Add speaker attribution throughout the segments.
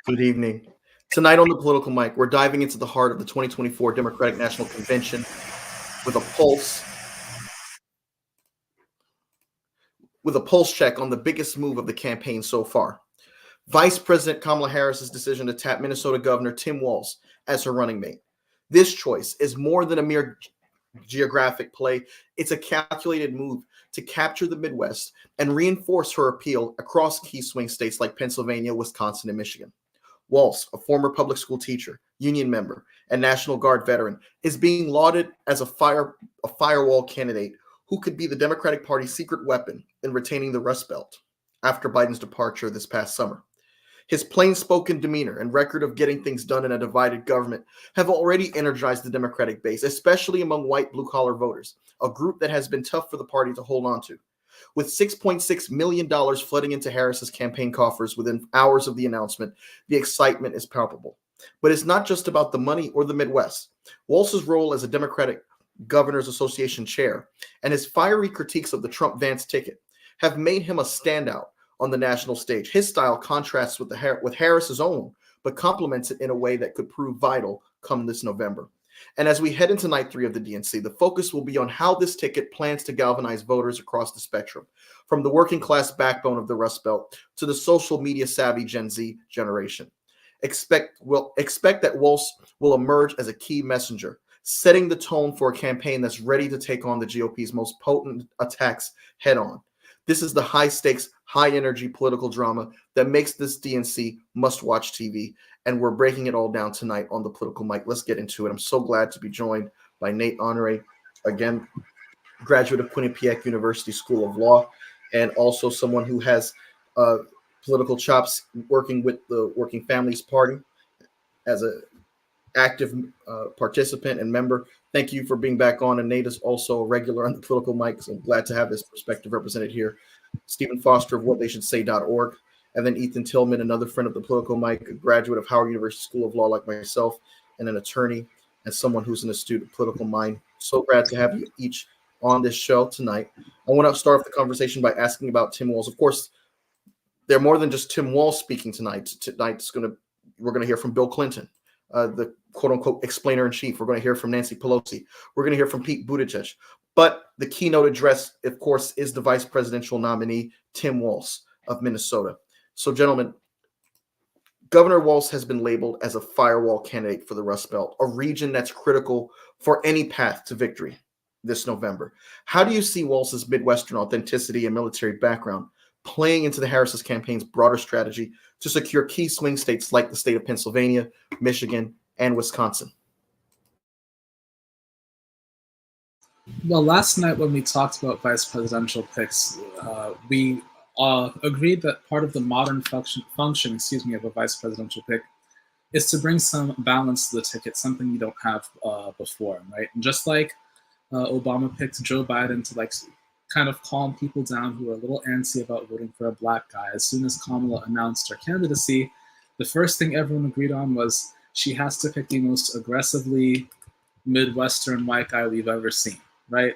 Speaker 1: Good evening. Tonight on the Political Mic, we're diving into the heart of the 2024 Democratic National Convention with a pulse with a pulse check on the biggest move of the campaign so far. Vice President Kamala Harris's decision to tap Minnesota Governor Tim Walz as her running mate. This choice is more than a mere geographic play. It's a calculated move to capture the Midwest and reinforce her appeal across key swing states like Pennsylvania, Wisconsin, and Michigan. Walz, a former public school teacher, union member, and National Guard veteran, is being lauded as a firewall candidate who could be the Democratic Party's secret weapon in retaining the Rust Belt after Biden's departure this past summer. His plain-spoken demeanor and record of getting things done in a divided government have already energized the Democratic base, especially among white blue-collar voters, a group that has been tough for the party to hold on to. With $6.6 million flooding into Harris's campaign coffers within hours of the announcement, the excitement is palpable. But it's not just about the money or the Midwest. Walz's role as a Democratic Governors Association chair and his fiery critiques of the Trump-Vance ticket have made him a standout on the national stage. His style contrasts with Harris's own, but complements it in a way that could prove vital come this November. And as we head into night 3 of the DNC, the focus will be on how this ticket plans to galvanize voters across the spectrum, from the working class backbone of the Rust Belt to the social media savvy Gen Z generation. Expect that Walz will emerge as a key messenger, setting the tone for a campaign that's ready to take on the GOP's most potent attacks head on. This is the high-stakes, high-energy political drama that makes this DNC must-watch TV, and we're breaking it all down tonight on the Political Mic. Let's get into it. I'm so glad to be joined by Nate Honore, again, graduate of Quinnipiac University School of Law, and also someone who has political chops working with the Working Families Party as an active participant and member. Thank you for being back on. And Nate is also a regular on the Political Mic, so I'm glad to have his perspective represented here. Stephen Foster of whattheyshouldsay.org. And then Ethan Tillman, another friend of the Political Mic, a graduate of Howard University School of Law like myself, and an attorney and someone who's an astute political mind. So glad to have you each on this show tonight. I want to start off the conversation by asking about Tim Walz. Of course, they're more than just Tim Walz speaking tonight. We're going to hear from Bill Clinton, the quote-unquote explainer-in-chief. We're going to hear from Nancy Pelosi. We're going to hear from Pete Buttigieg. But the keynote address, of course, is the vice presidential nominee, Tim Walz of Minnesota. So, gentlemen, Governor Walz has been labeled as a firewall candidate for the Rust Belt, a region that's critical for any path to victory this November. How do you see Walz's Midwestern authenticity and military background playing into the Harris's campaign's broader strategy to secure key swing states like the state of Pennsylvania, Michigan, and Wisconsin?
Speaker 2: Well, last night when we talked about vice presidential picks, we agreed that part of the modern function of a vice presidential pick is to bring some balance to the ticket, something you don't have before, right? And just like Obama picked Joe Biden to kind of calm people down who are a little antsy about voting for a black guy, as soon as Kamala announced her candidacy, the first thing everyone agreed on was she has to pick the most aggressively Midwestern white guy we've ever seen, right?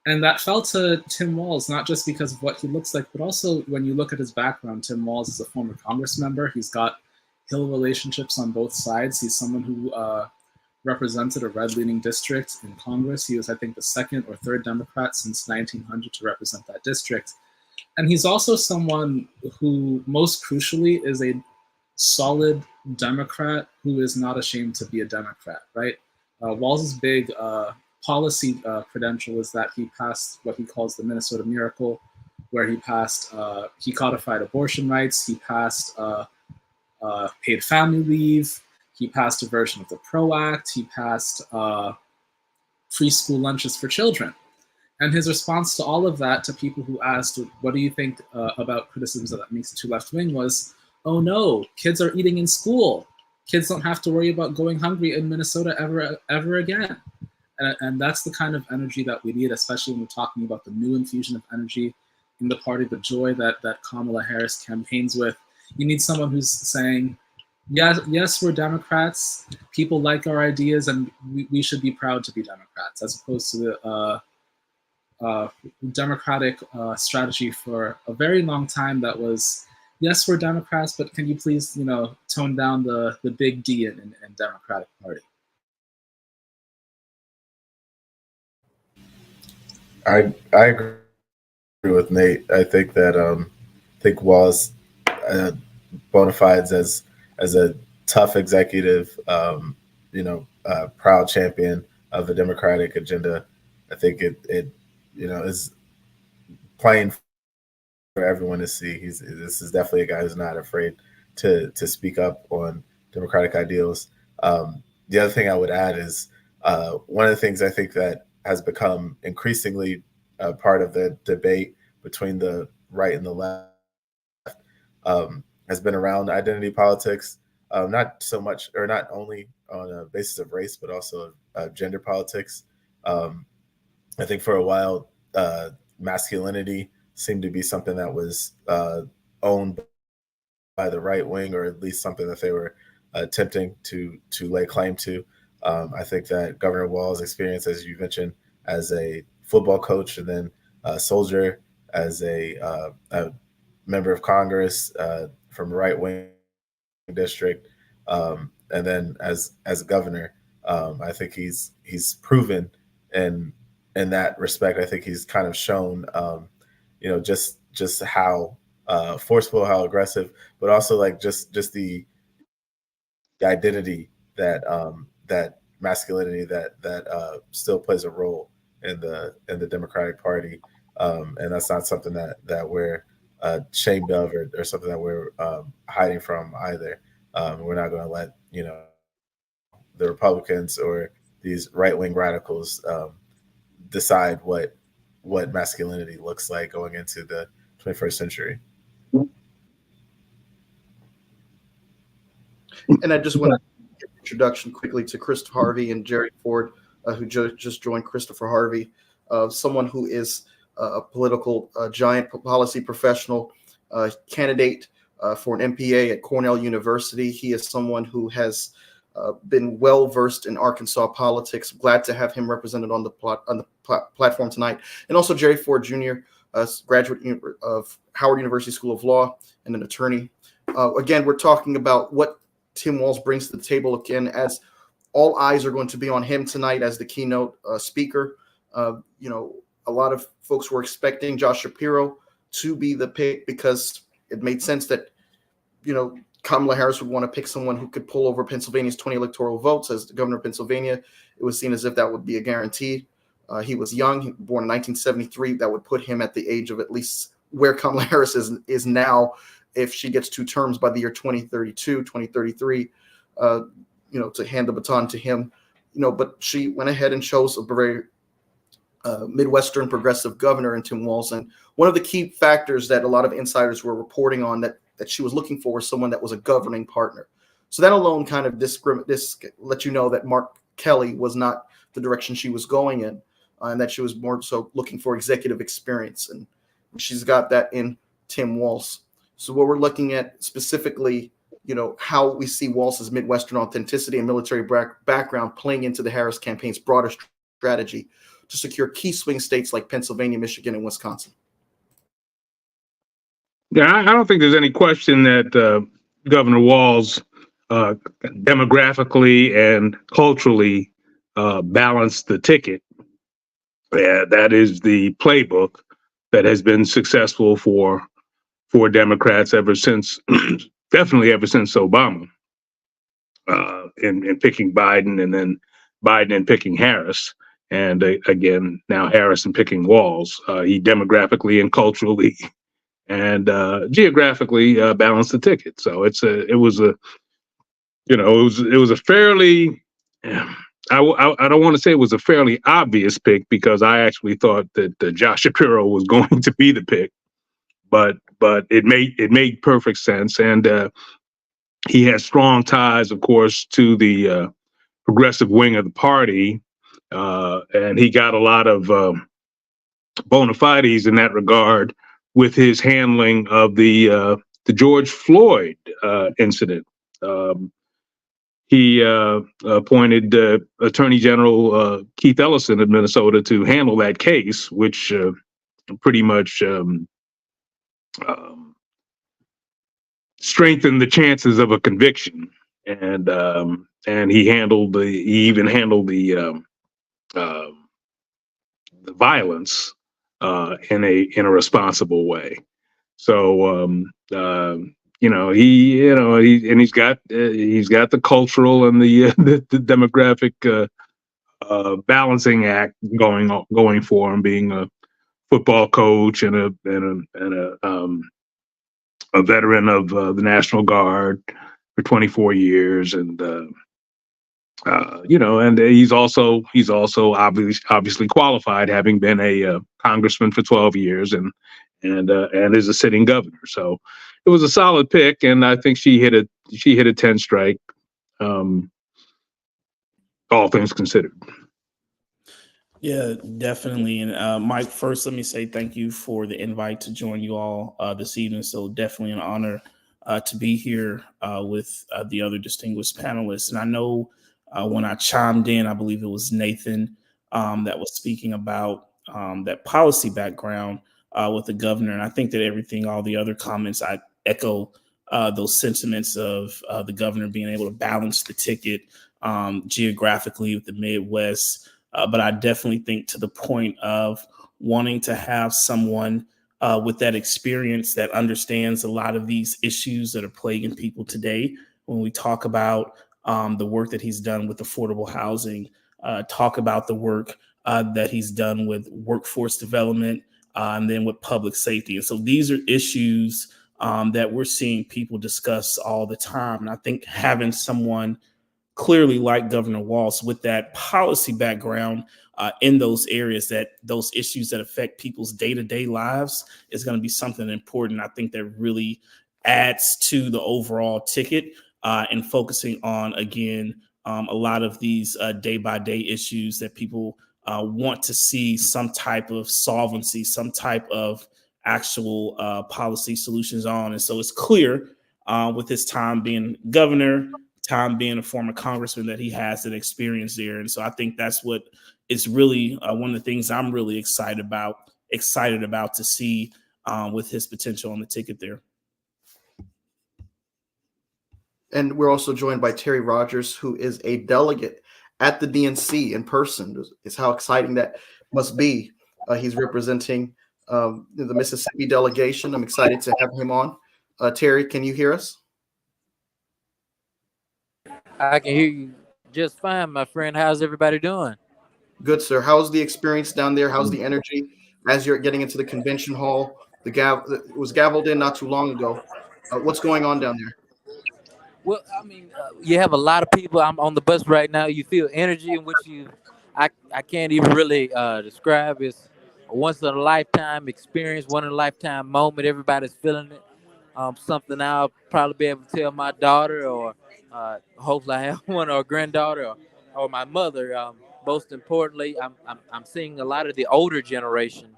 Speaker 2: And that fell to Tim Walz, not just because of what he looks like, but also when you look at his background. Tim Walz is a former Congress member. He's got Hill relationships on both sides. He's someone who represented a red-leaning district in Congress. He was, I think, the second or third Democrat since 1900 to represent that district. And he's also someone who, most crucially, is a solid Democrat who is not ashamed to be a Democrat, right? Walz's big policy credential is that he passed what he calls the Minnesota Miracle, where he codified abortion rights, he passed paid family leave, he passed a version of the PRO Act, he passed free school lunches for children. And his response to all of that, to people who asked, what do you think about criticisms that makes it too left-wing, was, oh no, kids are eating in school. Kids don't have to worry about going hungry in Minnesota ever again. And that's the kind of energy that we need, especially when we're talking about the new infusion of energy in the party, the joy that Kamala Harris campaigns with. You need someone who's saying, yes, we're Democrats, people like our ideas, and we should be proud to be Democrats, as opposed to the Democratic strategy for a very long time that was yes, we're Democrats, but can you please, tone down the big D in Democratic Party?
Speaker 3: I agree with Nate. I think that Walz bona fides as a tough executive, proud champion of the Democratic agenda. I think it is plain for everyone to see. This is definitely a guy who's not afraid to speak up on democratic ideals. The other thing I would add is one of the things I think that has become increasingly part of the debate between the right and the left has been around identity politics, not so much or not only on a basis of race, but also gender politics. I think for a while, masculinity seemed to be something that was owned by the right wing, or at least something that they were attempting to lay claim to. I think that Governor Walz's experience, as you mentioned, as a football coach and then a soldier, as a member of Congress from a right wing district, and then as a governor, I think he's proven in that respect. I think he's kind of shown, just how forceful, how aggressive, but also like just the identity that that masculinity that still plays a role in the Democratic Party, and that's not something that we're ashamed of, or something that we're hiding from either. We're not going to let the Republicans or these right wing radicals decide what masculinity looks like going into the 21st century.
Speaker 1: And I just want to give an introduction quickly to Christopher Harvey and Jerry Ford, who just joined. Christopher Harvey, someone who is a political giant, policy professional, candidate for an MPA at Cornell University. He is someone who has been well versed in Arkansas politics. Glad to have him represented on the platform tonight. And also Jerry Ford Jr., graduate of Howard University School of Law and an attorney. Again, we're talking about what Tim Walz brings to the table, again, as all eyes are going to be on him tonight as the keynote speaker. A lot of folks were expecting Josh Shapiro to be the pick because it made sense that, Kamala Harris would want to pick someone who could pull over Pennsylvania's 20 electoral votes as the governor of Pennsylvania. It was seen as if that would be a guarantee. He was young, born in 1973. That would put him at the age of at least where Kamala Harris is now, if she gets 2 terms by the year 2032, 2033, to hand the baton to him. But she went ahead and chose a very Midwestern progressive governor in Tim Walz. And one of the key factors that a lot of insiders were reporting on that she was looking for was someone that was a governing partner. So that alone kind of let you know that Mark Kelly was not the direction she was going in, and that she was more so looking for executive experience. And she's got that in Tim Walz. So what we're looking at specifically, how we see Walz's Midwestern authenticity and military background playing into the Harris campaign's broader strategy to secure key swing states like Pennsylvania, Michigan, and Wisconsin.
Speaker 4: Yeah, I don't think there's any question that Governor Walz demographically and culturally balanced the ticket. Yeah, that is the playbook that has been successful for Democrats ever since, definitely ever since Obama, in picking Biden, and then Biden and picking Harris, and again now Harris and picking Walz. He demographically and culturally and geographically balanced the ticket. So it was a fairly, I don't want to say it was a fairly obvious pick, because I actually thought that Josh Shapiro was going to be the pick, but it made perfect sense. And he has strong ties, of course, to the progressive wing of the party, and he got a lot of bona fides in that regard with his handling of the George Floyd incident. He appointed Attorney General Keith Ellison of Minnesota to handle that case, which pretty much strengthen the chances of a conviction. And he even handled the violence in a responsible way. So he's got the cultural and the demographic balancing act going for him, being a football coach and a veteran of the National Guard for 24 years, and and he's also obviously qualified, having been a congressman for 12 years and is a sitting governor. So it was a solid pick, and I think she hit a 10 strike, all things considered.
Speaker 5: Yeah, definitely. And Mike, first, let me say thank you for the invite to join you all this evening. So definitely an honor to be here with the other distinguished panelists. And I know when I chimed in, I believe it was Nathan that was speaking about that policy background with the governor. And I think that all the other comments, I echo those sentiments of the governor being able to balance the ticket geographically with the Midwest. But I definitely think to the point of wanting to have someone with that experience that understands a lot of these issues that are plaguing people today. When we talk about the work that he's done with affordable housing, talk about the work that he's done with workforce development, and then with public safety. And so these are issues that we're seeing people discuss all the time. And I think having someone clearly like Governor Walz with that policy background in those areas, that those issues that affect people's day-to-day lives, is going to be something important. I think that really adds to the overall ticket and focusing on, again, a lot of these day-by-day issues that people want to see some type of solvency, some type of actual policy solutions on. And so it's clear with his time being governor, time being a former congressman, that he has that experience there. And so I think that's what is really one of the things I'm really excited about to see with his potential on the ticket there.
Speaker 1: And we're also joined by Terry Rogers, who is a delegate at the DNC in person. Is how exciting that must be. He's representing the Mississippi delegation. I'm excited to have him on. Terry, can you hear us?
Speaker 6: I can hear you just fine, my friend. How's everybody doing?
Speaker 1: Good, sir. How's the experience down there? How's the energy as you're getting into the convention hall? It was gavelled in not too long ago. What's going on down there?
Speaker 6: Well, I mean, you have a lot of people. I'm on the bus right now. You feel energy in which I can't even really describe. It's a once in a lifetime experience, one in a lifetime moment. Everybody's feeling it. Something I'll probably be able to tell my daughter, or hopefully I have one, or a granddaughter, or my mother. Most importantly, I'm seeing a lot of the older generation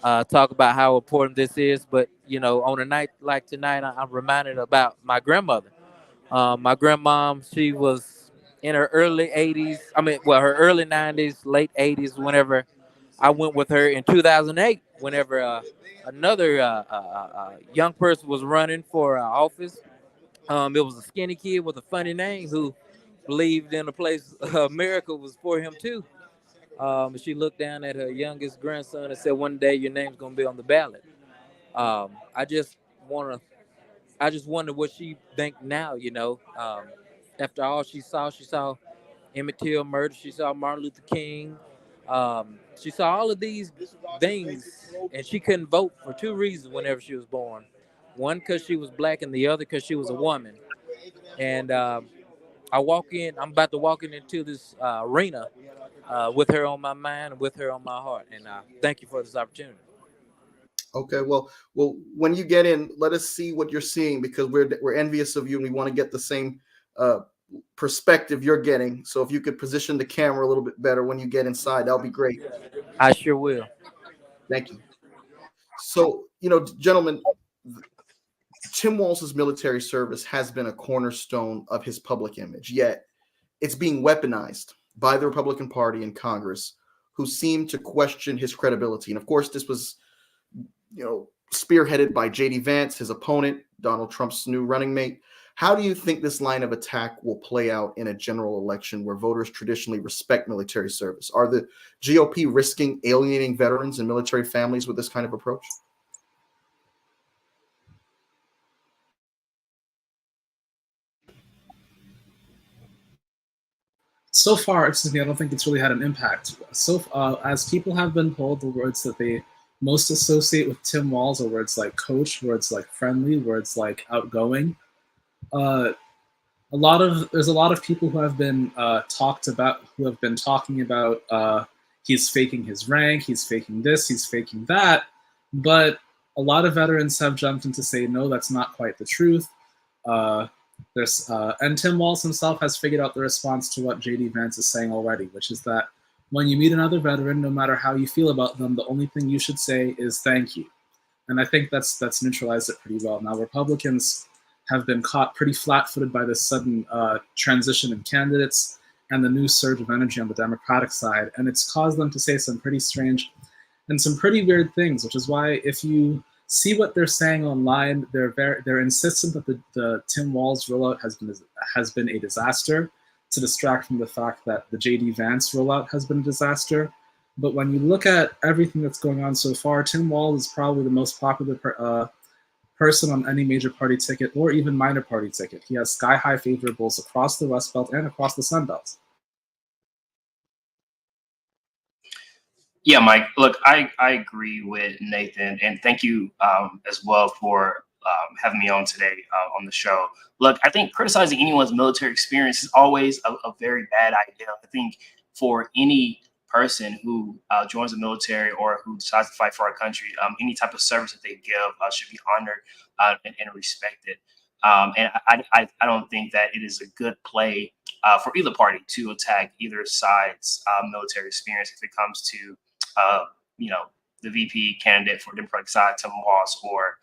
Speaker 6: talk about how important this is. But on a night like tonight, I'm reminded about my grandmother. My grandmom, she was in her early 80s. Her early 90s, late 80s. Whenever I went with her in 2008, whenever another young person was running for office. It was a skinny kid with a funny name who believed in a place miracle was for him too. She looked down at her youngest grandson and said, "One day your name's gonna be on the ballot." I just wonder what she think now. After all she saw Emmett Till murder, she saw Martin Luther King. She saw all of these things, and she couldn't vote for two reasons whenever she was born. One, because she was black, and the other because she was a woman. And I'm about to walk into this arena with her on my mind and with her on my heart. And thank you for this opportunity.
Speaker 1: Okay, well, when you get in, let us see what you're seeing, because we're envious of you, and we want to get the same perspective you're getting. So if you could position the camera a little bit better when you get inside, that'll be great.
Speaker 6: I sure will.
Speaker 1: Thank you. So, gentlemen, Tim Walz's military service has been a cornerstone of his public image, yet it's being weaponized by the Republican Party in Congress, who seem to question his credibility. And of course, this was, spearheaded by J.D. Vance, his opponent, Donald Trump's new running mate. How do you think this line of attack will play out in a general election where voters traditionally respect military service? Are the GOP risking alienating veterans and military families with this kind of approach?
Speaker 2: So far, excuse me, I don't think it's really had an impact. So, as people have been told, the words that they most associate with Tim Walz are words like coach, words like friendly, words like outgoing. There's a lot of people who have been talking about he's faking his rank, he's faking this, he's faking that, but a lot of veterans have jumped in to say no, that's not quite the truth. And Tim Walz himself has figured out the response to what J.D. Vance is saying already, which is that when you meet another veteran, no matter how you feel about them, the only thing you should say is thank you. And I think that's neutralized it pretty well. Now, Republicans have been caught pretty flat-footed by this sudden transition in candidates and the new surge of energy on the Democratic side, and it's caused them to say some pretty strange and some pretty weird things, which is why if you see what they're saying online, they're insistent that the Tim Walz rollout has been a disaster, to distract from the fact that the J.D. Vance rollout has been a disaster. But when you look at everything that's going on so far, Tim Walz is probably the most popular person on any major party ticket or even minor party ticket. He has sky-high favorables across the West Belt and across the Sun Belt.
Speaker 7: Yeah, Mike, look, I agree with Nathan, and thank you as well for having me on today on the show. Look, I think criticizing anyone's military experience is always a very bad idea. I think for any person who joins the military or who decides to fight for our country, any type of service that they give should be honored and respected. And I don't think that it is a good play for either party to attack either side's military experience if it comes to the VP candidate for the Democratic side, Tim Walz, or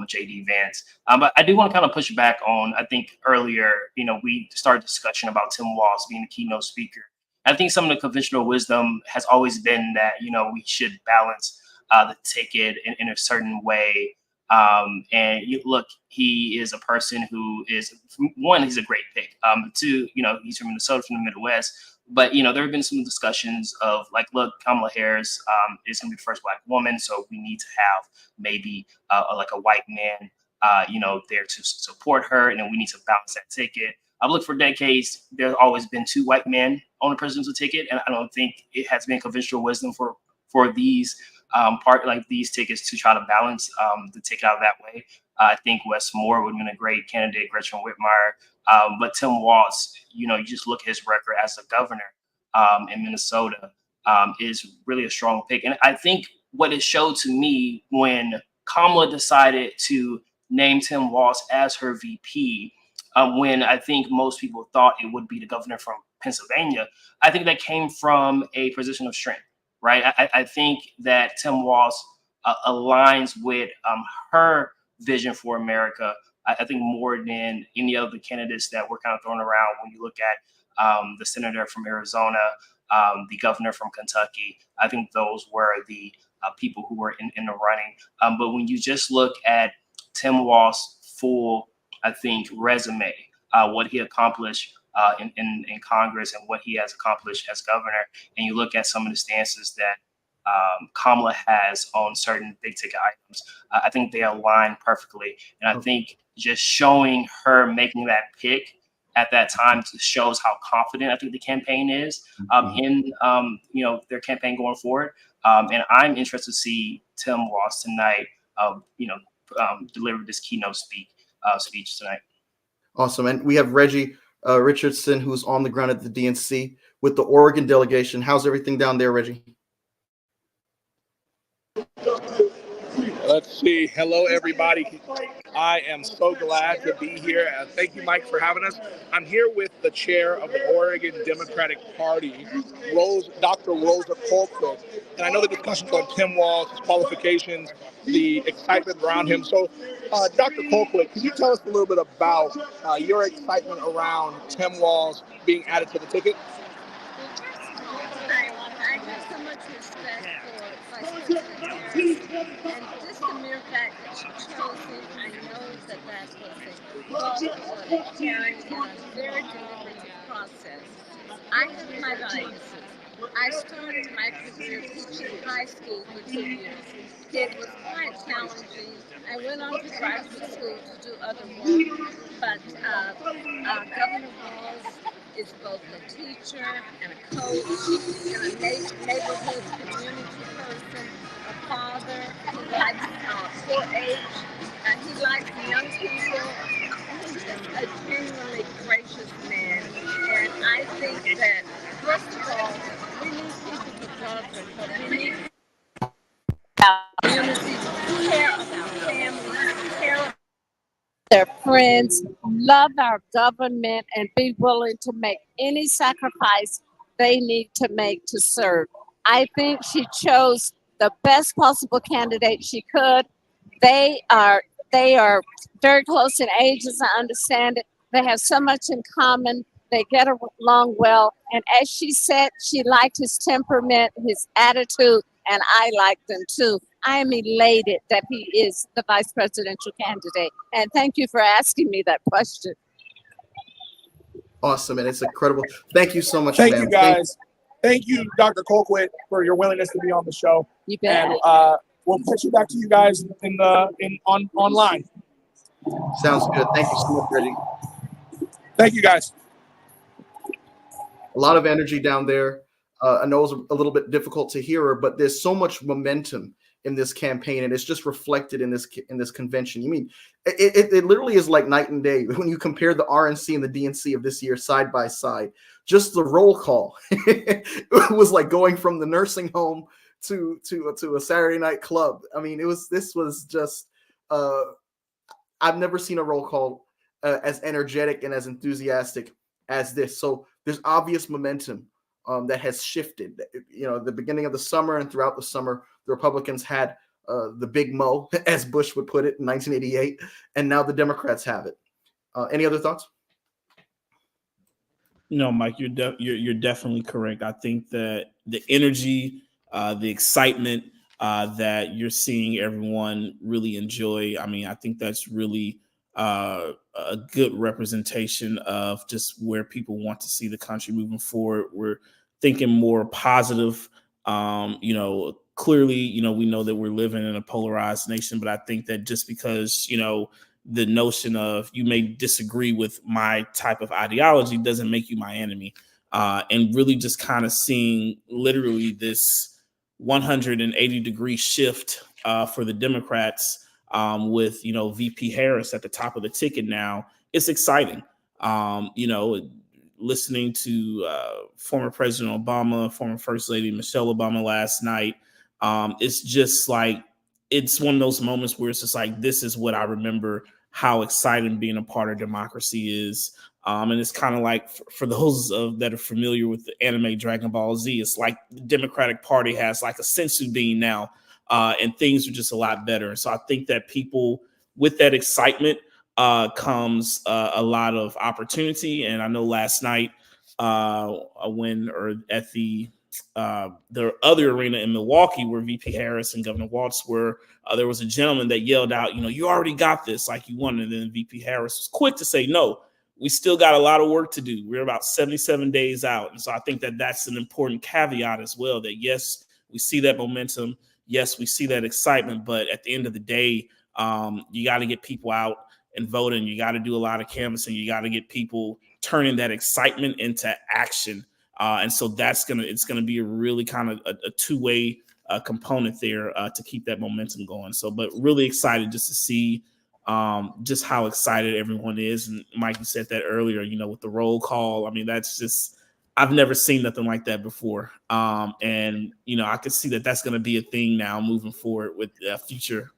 Speaker 7: J.D. Vance. But I do want to kind of push back on, I think earlier, we started discussion about Tim Walz being the keynote speaker. I think some of the conventional wisdom has always been that, we should balance the ticket in a certain way. Look, he is a person who is, one, he's a great pick. Two, he's from Minnesota, from the Midwest. But, there have been some discussions of like, look, Kamala Harris is going to be the first Black woman. So we need to have maybe like a white man, there to support her. And then we need to balance that ticket. I've looked for decades. There's always been two white men on the presidential ticket. And I don't think it has been conventional wisdom for these these tickets to try to balance the ticket out that way. I think Wes Moore would have been a great candidate, Gretchen Whitmire. But Tim Walz, you just look at his record as a governor in Minnesota, is really a strong pick. And I think what it showed to me when Kamala decided to name Tim Walz as her VP, when I think most people thought it would be the governor from Pennsylvania, I think that came from a position of strength, right? I think that Tim Walz aligns with her vision for America, I think more than any of the candidates that were kind of thrown around. When you look at the senator from Arizona, the governor from Kentucky, I think those were the people who were in the running. But when you just look at Tim Walz's full, I think, resume, what he accomplished in Congress and what he has accomplished as governor, and you look at some of the stances that Kamala has on certain big ticket items, I think they align perfectly. And I think just showing her making that pick at that time shows how confident I think the campaign is in their campaign going forward. And I'm interested to see Tim Walz tonight, deliver this keynote speech tonight.
Speaker 1: Awesome. And we have Reggie Richardson, who's on the ground at the DNC with the Oregon delegation. How's everything down there, Reggie?
Speaker 8: Let's see. Hello, everybody. I am so glad to be here. Thank you, Mike, for having us. I'm here with the chair of the Oregon Democratic Party, Dr. Rosa Colquitt. And I know the discussions on Tim Walz, his qualifications, the excitement around him. So, Dr. Colquitt, can you tell us a little bit about your excitement around Tim Walz being added to the ticket?
Speaker 9: I have so much respect for Vice And just the mere fact that she chose him, I know that that was a thought carried in a very deliberative process. I have my biases. I started my career teaching high school for 2 years. It was quite challenging. I went on to graduate school to do other work, but Governor Walz is both a teacher and a coach and a neighborhood community person, a father. He likes 4-H, and he likes young people. He's just a genuinely gracious man. And I think that, first of all, we need people to love them, but we need community to care about families, care about their friends, love our government, and be willing to make any sacrifice they need to make to serve. I think she chose the best possible candidate she could. They are very close in age, as I understand it. They have so much in common. They get along well. And as she said, she liked his temperament, his attitude, and I like them too. I am elated that he is the vice presidential candidate. And thank you for asking me that question.
Speaker 1: Awesome, and it's incredible. Thank you so much,
Speaker 8: Thank
Speaker 1: ma'am.
Speaker 8: you, guys. Thank you, Dr. Colquitt, for your willingness to be on the show.
Speaker 9: You bet.
Speaker 8: And we'll pitch it back to you guys online.
Speaker 1: Sounds good. Thank you so much, Reggie.
Speaker 8: Thank you, guys.
Speaker 1: A lot of energy down there. I know it was a little bit difficult to hear her, but there's so much momentum in this campaign, and it's just reflected in this convention. You mean it literally is like night and day when you compare the RNC and the DNC of this year side by side. Just the roll call, it was like going from the nursing home to a Saturday night club. I mean, this was just I've never seen a roll call as energetic and as enthusiastic as this. So there's obvious momentum that has shifted. You know, the beginning of the summer and throughout the summer, the Republicans had the big mo, as Bush would put it, in 1988, and now the Democrats have it. Any other thoughts?
Speaker 5: No, Mike, you're definitely correct. I think that the energy, the excitement that you're seeing everyone really enjoy. I mean, I think that's really a good representation of just where people want to see the country moving forward. We're thinking more positive. Clearly, we know that we're living in a polarized nation, but I think that just because, the notion of you may disagree with my type of ideology doesn't make you my enemy. And really just kind of seeing literally this 180-degree shift for the Democrats with, VP Harris at the top of the ticket now. It's exciting. Listening to former President Obama, former First Lady Michelle Obama last night, it's just like, it's one of those moments where it's just like, this is what I remember how exciting being a part of democracy is. And it's kind of like, for those that are familiar with the anime Dragon Ball Z, it's like the Democratic Party has like a sensu bean now, and things are just a lot better. So I think that people with that excitement comes a lot of opportunity. And I know last night at the other arena in Milwaukee where VP Harris and Governor Walz were, there was a gentleman that yelled out, you already got this, like you won. And then VP Harris was quick to say, no, we still got a lot of work to do. We're about 77 days out. And so I think that that's an important caveat as well, that yes, we see that momentum. Yes, we see that excitement. But at the end of the day, you got to get people out and voting. You got to do a lot of canvassing. You got to get people turning that excitement into action. And so it's gonna be a really kind of a two-way component there to keep that momentum going. So, but really excited just to see just how excited everyone is. And Mike, you said that earlier, with the roll call. I mean, that's just, I've never seen nothing like that before. And I could see that that's going to be a thing now moving forward with future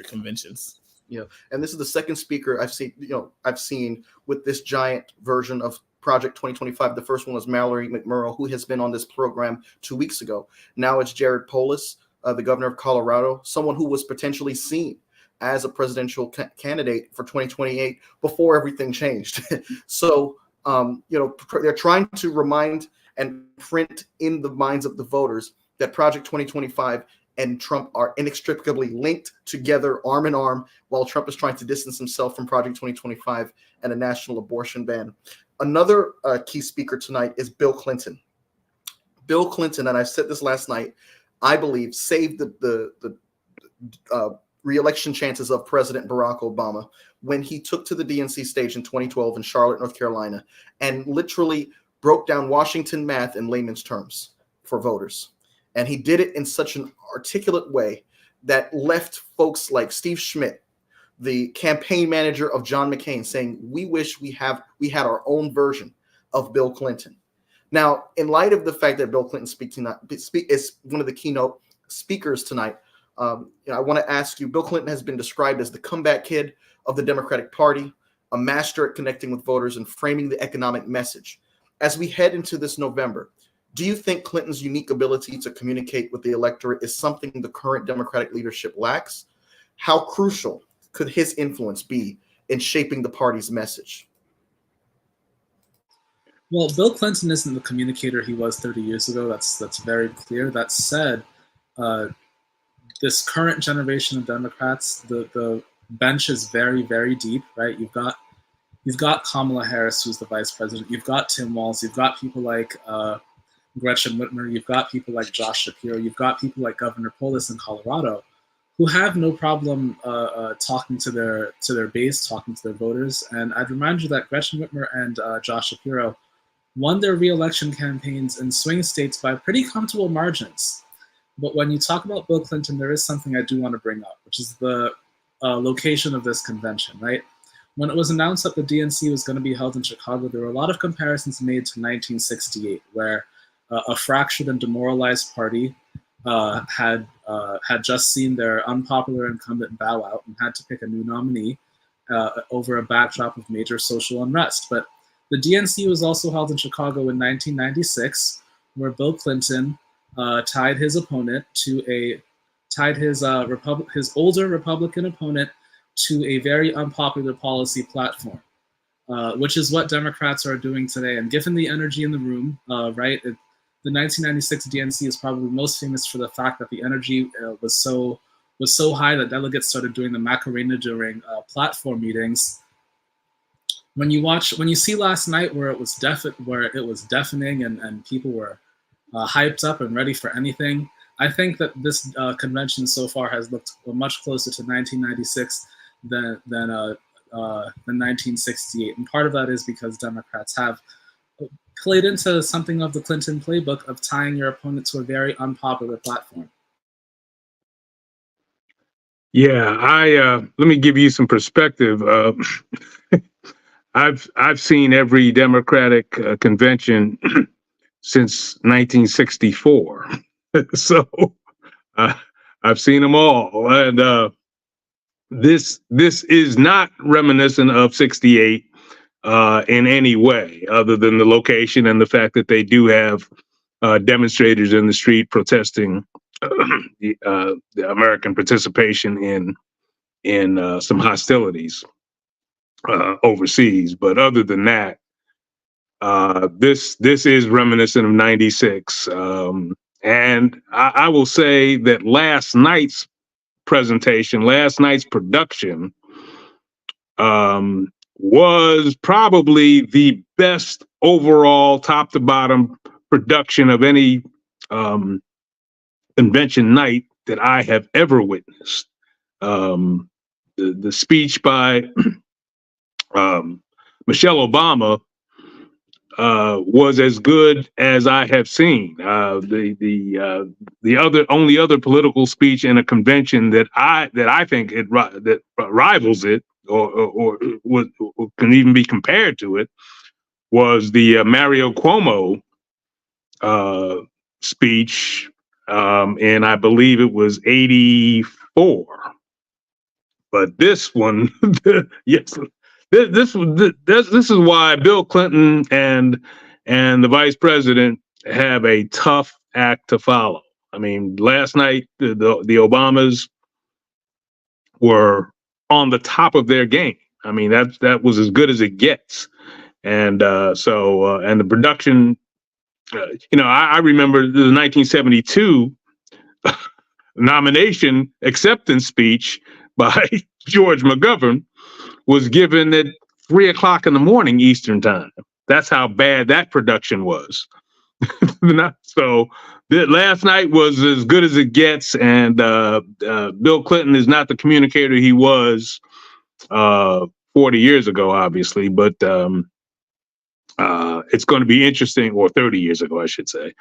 Speaker 5: conventions.
Speaker 1: Yeah, and this is the second speaker I've seen with this giant version of Project 2025. The first one was Mallory McMurrow, who has been on this program 2 weeks ago. Now it's Jared Polis, the governor of Colorado, someone who was potentially seen as a presidential candidate for 2028 before everything changed. So, they're trying to remind and print in the minds of the voters that Project 2025 and Trump are inextricably linked together, arm in arm, while Trump is trying to distance himself from Project 2025 and a national abortion ban. Another key speaker tonight is Bill Clinton. Bill Clinton, and I said this last night, I believe saved the re-election chances of President Barack Obama when he took to the DNC stage in 2012 in Charlotte, North Carolina, and literally broke down Washington math in layman's terms for voters. And he did it in such an articulate way that left folks like Steve Schmidt, the campaign manager of John McCain, saying, we wish we had our own version of Bill Clinton. Now, in light of the fact that Bill Clinton is one of the keynote speakers tonight, I want to ask you, Bill Clinton has been described as the comeback kid of the Democratic Party, a master at connecting with voters and framing the economic message. As we head into this November, do you think Clinton's unique ability to communicate with the electorate is something the current Democratic leadership lacks? How crucial could his influence be in shaping the party's message?
Speaker 2: Well, Bill Clinton isn't the communicator he was 30 years ago. That's very clear. That said, this current generation of Democrats, the bench is very, very deep, right? You've got Kamala Harris, who's the vice president. You've got Tim Walz. You've got people like Gretchen Whitmer. You've got people like Josh Shapiro. You've got people like Governor Polis in Colorado, who have no problem talking to their base, talking to their voters. And I'd remind you that Gretchen Whitmer and Josh Shapiro won their re-election campaigns in swing states by pretty comfortable margins. But when you talk about Bill Clinton, there is something I do want to bring up, which is the location of this convention, right? When it was announced that the DNC was going to be held in Chicago, there were a lot of comparisons made to 1968, where a fractured and demoralized party had just seen their unpopular incumbent bow out and had to pick a new nominee over a backdrop of major social unrest. But the DNC was also held in Chicago in 1996, where Bill Clinton tied his older Republican opponent to a very unpopular policy platform, which is what Democrats are doing today. And given the energy in the room, right, the 1996 DNC is probably most famous for the fact that the energy was so high that delegates started doing the Macarena during platform meetings. When you see last night where it was deafening and people were hyped up and ready for anything, I think that this convention so far has looked much closer to 1996 than 1968. And part of that is because Democrats have played into something of the Clinton playbook of tying your opponent to a very unpopular platform.
Speaker 4: Yeah, let me give you some perspective. I've seen every Democratic convention since 1964, so I've seen them all, and this is not reminiscent of '68 in any way, other than the location and the fact that they do have demonstrators in the street protesting the American participation in some hostilities overseas. But other than that, this is reminiscent of '96, and I will say that last night's production was probably the best overall top to bottom production of any convention night that I have ever witnessed. The speech by Michelle Obama was as good as I have seen. The only other political speech in a convention that I think that rivals it or can even be compared to it was the Mario Cuomo speech, and I believe it was '84. But this one, yes. This is why Bill Clinton and the vice president have a tough act to follow. I mean, last night the Obamas were on the top of their game. I mean, that was as good as it gets, and and the production. I remember the 1972 nomination acceptance speech by George McGovern was given at 3 o'clock in the morning Eastern time. That's how bad that production was. So last night was as good as it gets, and Bill Clinton is not the communicator he was 40 years ago, obviously, but it's going to be interesting, or 30 years ago, I should say.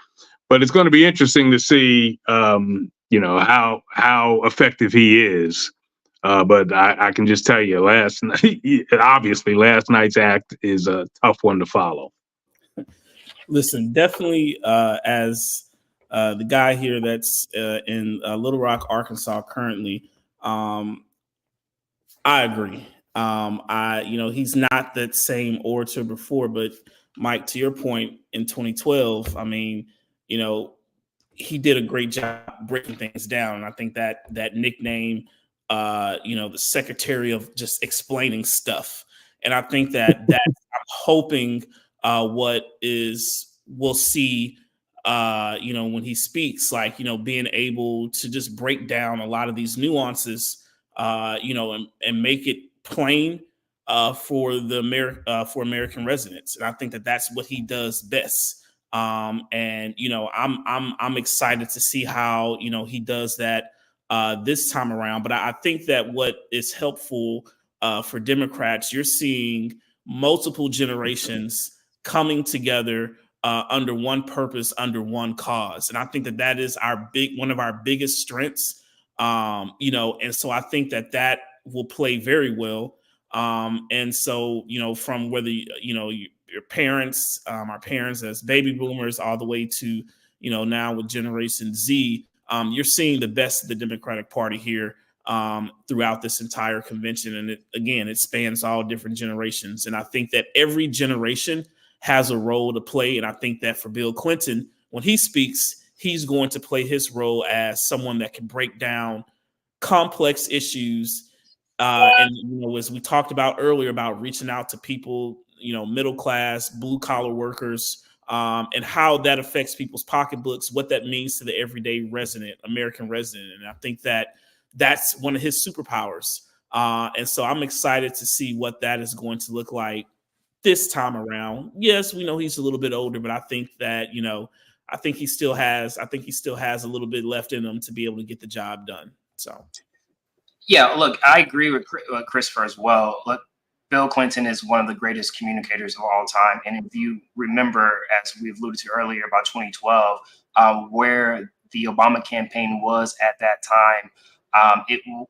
Speaker 4: But it's going to be interesting to see, how effective he is. But I can just tell you, last night's act is a tough one to follow.
Speaker 5: Listen, definitely, as the guy here that's in Little Rock, Arkansas currently, I agree. He's not that same orator before, but Mike, to your point, in 2012, I mean, he did a great job breaking things down. And I think that nickname, the secretary of just explaining stuff. And I think that I'm hoping we'll see, when he speaks, like, being able to just break down a lot of these nuances, and make it plain for American residents. And I think that that's what he does best. I'm excited to see how, he does that this time around. But I think that what is helpful for Democrats, you're seeing multiple generations coming together under one purpose, under one cause. And I think that is one of our biggest strengths, and so I think that will play very well. And so, from whether, your parents, our parents as baby boomers, all the way to, now with Generation Z, you're seeing the best of the Democratic Party here throughout this entire convention. And it spans all different generations. And I think that every generation has a role to play. And I think that for Bill Clinton, when he speaks, he's going to play his role as someone that can break down complex issues. And, as we talked about earlier about reaching out to people, middle class, blue collar workers, and how that affects people's pocketbooks, what that means to the everyday American resident. And I think that that's one of his superpowers. And so I'm excited to see what that is going to look like this time around. Yes, we know he's a little bit older, but I think that, I think he still has a little bit left in him to be able to get the job done. So.
Speaker 7: Yeah, look, I agree with Christopher as well. Look, Bill Clinton is one of the greatest communicators of all time. And if you remember, as we've alluded to earlier about 2012, where the Obama campaign was at that time,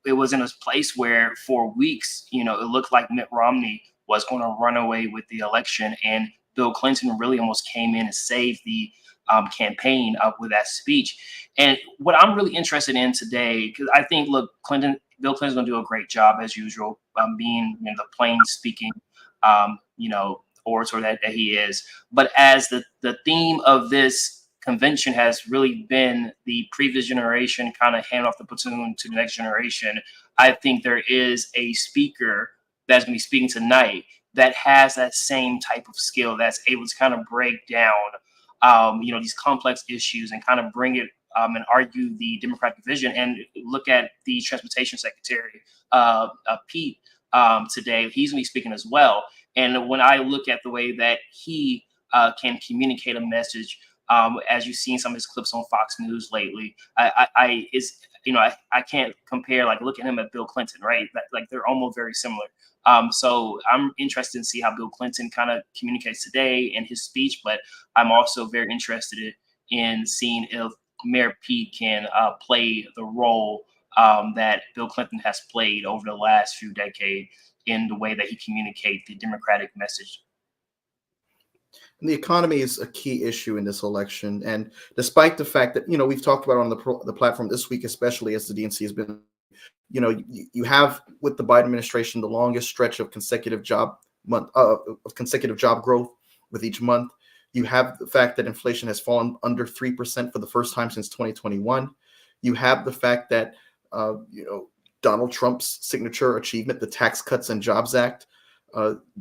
Speaker 7: it was in a place where for weeks, it looked like Mitt Romney was going to run away with the election. And Bill Clinton really almost came in and saved the campaign up with that speech. And what I'm really interested in today, because I think, look, Bill Clinton's going to do a great job as usual, being the plain speaking, orator that he is. But as the theme of this convention has really been the previous generation kind of hand off the platoon to the next generation, I think there is a speaker that's going to be speaking tonight that has that same type of skill, that's able to kind of break down, these complex issues and kind of bring it and argue the Democratic vision. And look at the Transportation Secretary, Pete, today. He's going to be speaking as well. And when I look at the way that he can communicate a message, as you've seen some of his clips on Fox News lately, I can't compare, like, look at him at Bill Clinton, right? Like they're almost very similar. So I'm interested to see how Bill Clinton kind of communicates today in his speech, but I'm also very interested in seeing if Mayor Pete can play the role that Bill Clinton has played over the last few decades in the way that he communicates the Democratic message.
Speaker 1: And the economy is a key issue in this election. And despite the fact that, we've talked about it on the platform this week, especially as the DNC has been, you have with the Biden administration the longest stretch of consecutive job growth with each month. You have the fact that inflation has fallen under 3% for the first time since 2021. You have the fact that, Donald Trump's signature achievement, the Tax Cuts and Jobs Act,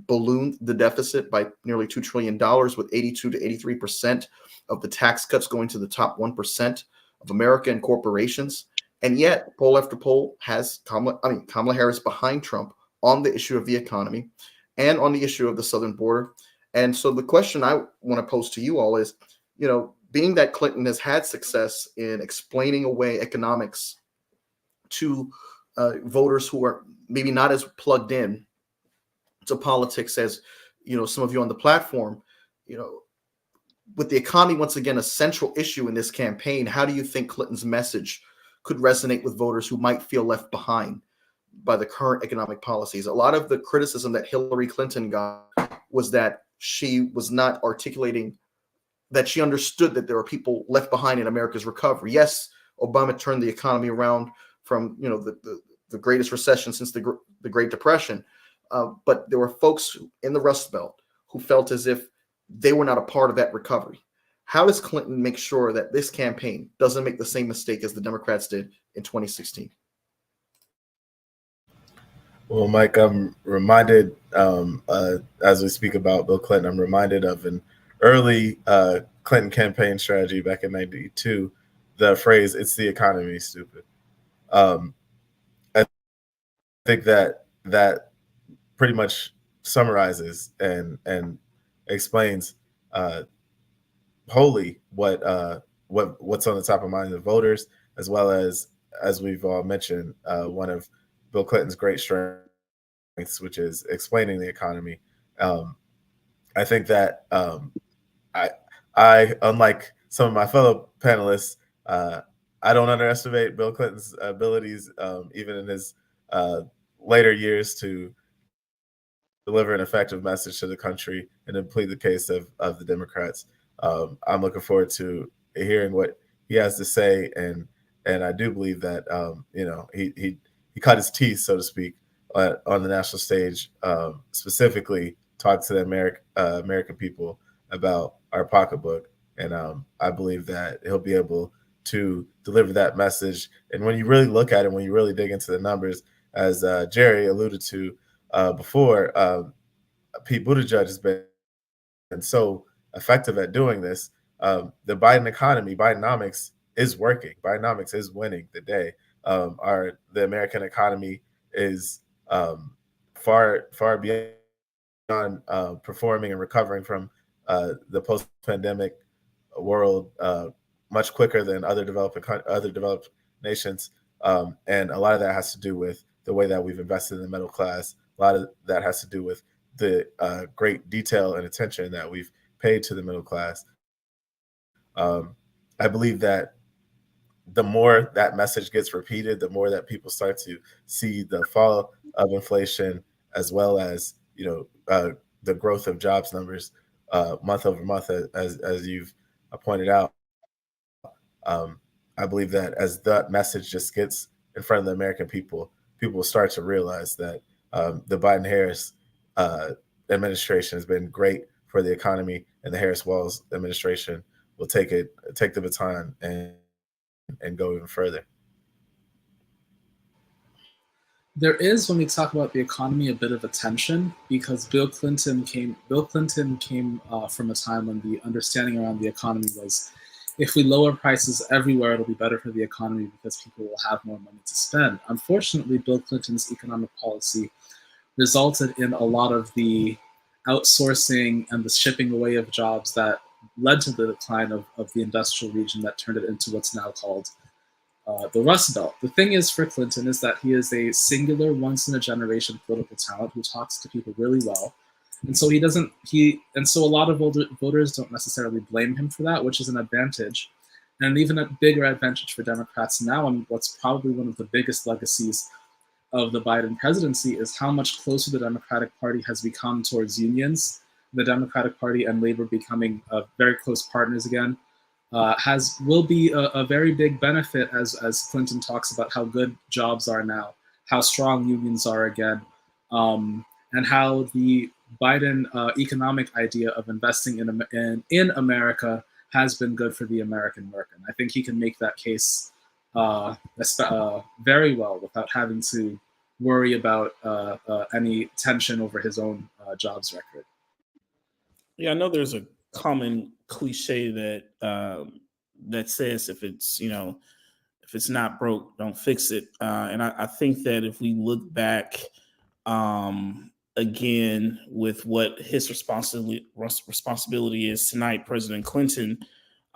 Speaker 1: ballooned the deficit by nearly $2 trillion, with 82 to 83% of the tax cuts going to the top 1% of America and corporations. And yet, poll after poll has Kamala Harris behind Trump on the issue of the economy and on the issue of the southern border. And so the question I want to pose to you all is, being that Clinton has had success in explaining away economics to voters who are maybe not as plugged in to politics as, some of you on the platform, with the economy once again a central issue in this campaign, how do you think Clinton's message could resonate with voters who might feel left behind by the current economic policies? A lot of the criticism that Hillary Clinton got was that she was not articulating that she understood that there are people left behind in America's recovery. Yes, Obama turned the economy around from the greatest recession since the Great Depression, but there were folks in the Rust Belt who felt as if they were not a part of that recovery. How does Clinton make sure that this campaign doesn't make the same mistake as the Democrats did in 2016?
Speaker 3: Well, Mike, I'm reminded, as we speak about Bill Clinton, I'm reminded of an early Clinton campaign strategy back in '92, the phrase, "It's the economy, stupid." I think that pretty much summarizes and explains wholly what's on the top of mind of voters, as well as we've all mentioned, one of Bill Clinton's great strengths, which is explaining the economy. I think that I, unlike some of my fellow panelists, I don't underestimate Bill Clinton's abilities, even in his later years, to deliver an effective message to the country and to plead the case of the Democrats. I'm looking forward to hearing what he has to say, and I do believe that he cut his teeth, so to speak, on the national stage, specifically talk to the American people about our pocketbook, and I believe that he'll be able to deliver that message. And when you really look at it, when you really dig into the numbers, as Jerry alluded to before, Pete Buttigieg has been so effective at doing this. The Biden economy, Bidenomics, is working. Bidenomics is winning the day. The American economy is far beyond performing and recovering from the post-pandemic world much quicker than other developed nations, and a lot of that has to do with the way that we've invested in the middle class. A lot of that has to do with the great detail and attention that we've paid to the middle class. I believe that the more that message gets repeated, the more that people start to see the fall of inflation, as well as the growth of jobs numbers month over month, as you've pointed out. I believe that as that message just gets in front of the American people, people will start to realize that the Biden-Harris administration has been great for the economy, and the Harris-Walz administration will take the baton and go even further.
Speaker 2: There is, when we talk about the economy, a bit of a tension, because Bill Clinton came from a time when the understanding around the economy was, if we lower prices everywhere, it'll be better for the economy because people will have more money to spend. Unfortunately, Bill Clinton's economic policy resulted in a lot of the outsourcing and the shipping away of jobs that led to the decline of the industrial region that turned it into what's now called the Rust Belt. The thing is for Clinton is that he is a singular, once-in-a-generation political talent who talks to people really well. And so a lot of voters don't necessarily blame him for that, which is an advantage, and even a bigger advantage for Democrats now. And what's probably one of the biggest legacies of the Biden presidency is how much closer the Democratic Party has become towards unions. The Democratic Party and Labor becoming very close partners again will be a very big benefit as Clinton talks about how good jobs are now, how strong unions are again, and how the Biden economic idea of investing in America has been good for the American worker. And I think he can make that case very well without having to worry about any tension over his own jobs record.
Speaker 5: Yeah, I know there's a common cliche that that says if it's if it's not broke, don't fix it. And I think that if we look back again with what his responsibility is tonight, President Clinton,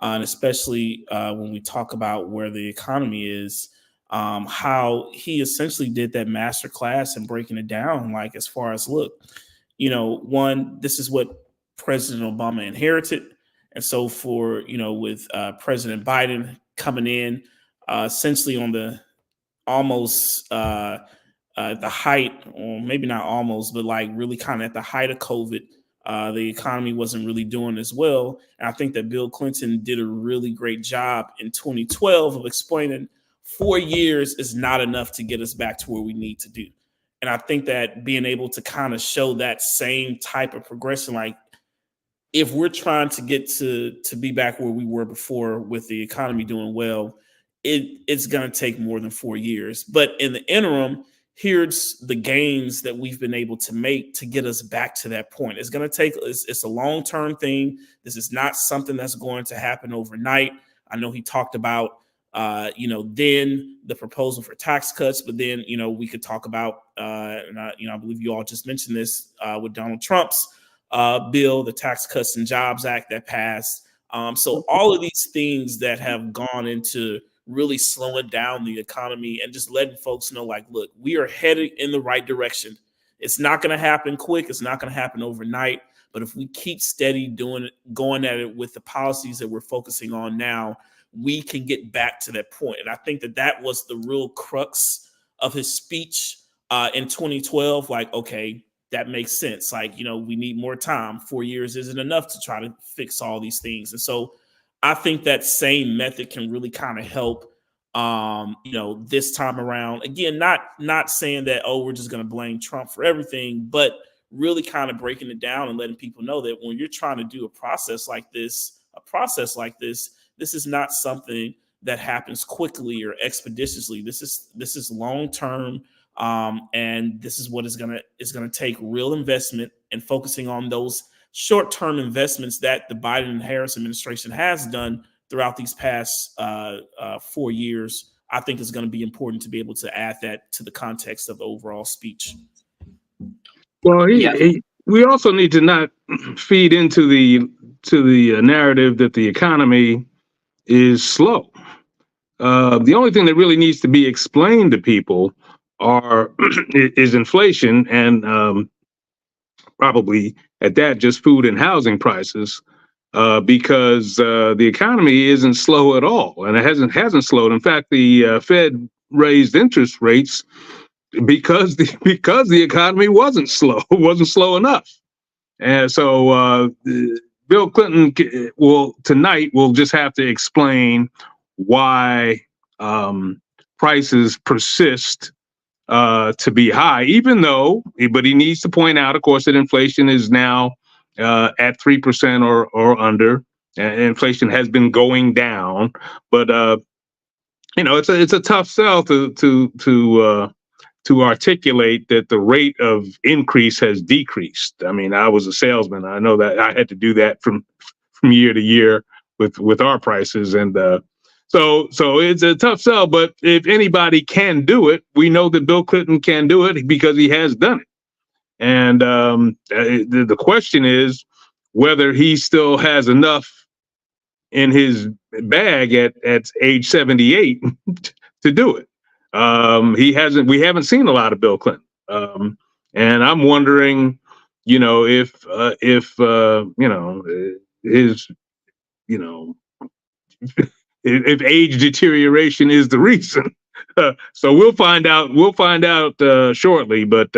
Speaker 5: and especially when we talk about where the economy is, how he essentially did that master class and breaking it down, like as far as look, one, this is what President Obama inherited. And so for, with President Biden coming in essentially on the almost the height, or maybe not almost, but like really kind of at the height of COVID, the economy wasn't really doing as well. And I think that Bill Clinton did a really great job in 2012 of explaining 4 years is not enough to get us back to where we need to do. And I think that being able to kind of show that same type of progression, like if we're trying to get to be back where we were before with the economy doing well, it's going to take more than 4 years. But in the interim, here's the gains that we've been able to make to get us back to that point. It's going to take, it's a long-term thing. This is not something that's going to happen overnight. I know he talked about, then the proposal for tax cuts, but then, we could talk about, and I believe you all just mentioned this with Donald Trump's bill, the Tax Cuts and Jobs Act that passed. So all of these things that have gone into really slowing down the economy and just letting folks know, like, look, we are headed in the right direction. It's not going to happen quick. It's not going to happen overnight. But if we keep steady doing it, going at it with the policies that we're focusing on now, we can get back to that point. And I think that was the real crux of his speech in 2012. Like, okay, that makes sense. Like, we need more time. 4 years isn't enough to try to fix all these things. And so I think that same method can really kind of help, this time around. Again, not saying that, we're just going to blame Trump for everything, but really kind of breaking it down and letting people know that when you're trying to do a process like this, this is not something that happens quickly or expeditiously. This is long-term. And this is what is going to take real investment, and focusing on those short-term investments that the Biden and Harris administration has done throughout these past 4 years. I think is going to be important to be able to add that to the context of the overall speech.
Speaker 4: Well, we also need to not feed into the narrative that the economy is slow. The only thing that really needs to be explained to people is inflation, and probably at that, just food and housing prices, because the economy isn't slow at all, and it hasn't slowed. In fact, the Fed raised interest rates because the economy wasn't slow enough. And so Bill Clinton will just have to explain why prices persist to be high, but he needs to point out, of course, that inflation is now at 3% or under. Inflation has been going down, but it's a tough sell to articulate that the rate of increase has decreased. I mean, I was a salesman. I know that I had to do that from year to year with our prices, and So it's a tough sell, but if anybody can do it, we know that Bill Clinton can do it because he has done it. And the question is whether he still has enough in his bag at age 78 to do it. We haven't seen a lot of Bill Clinton. And I'm wondering, if if age deterioration is the reason. So we'll find out shortly, but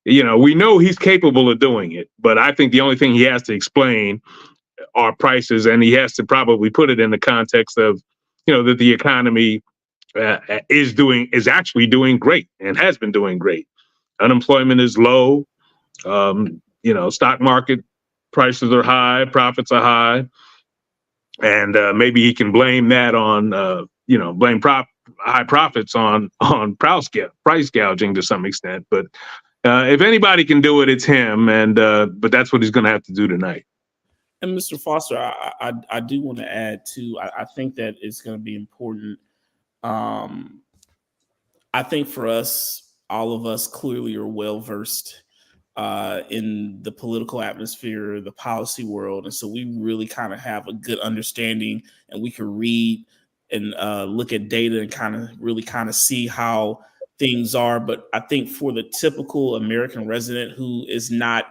Speaker 4: we know he's capable of doing it, but I think the only thing he has to explain are prices, and he has to probably put it in the context of that the economy is actually doing great and has been doing great. Unemployment is low. Stock market prices are high, profits are high. And maybe he can blame that on, high profits on price gouging to some extent. But if anybody can do it, it's him. But that's what he's going to have to do tonight.
Speaker 5: And Mr. Foster, I do want to add too. I think that it's going to be important I think for us, all of us clearly are well versed in the political atmosphere, the policy world, and so we really kind of have a good understanding, and we can read and look at data and kind of really kind of see how things are. But I think for the typical American resident who is not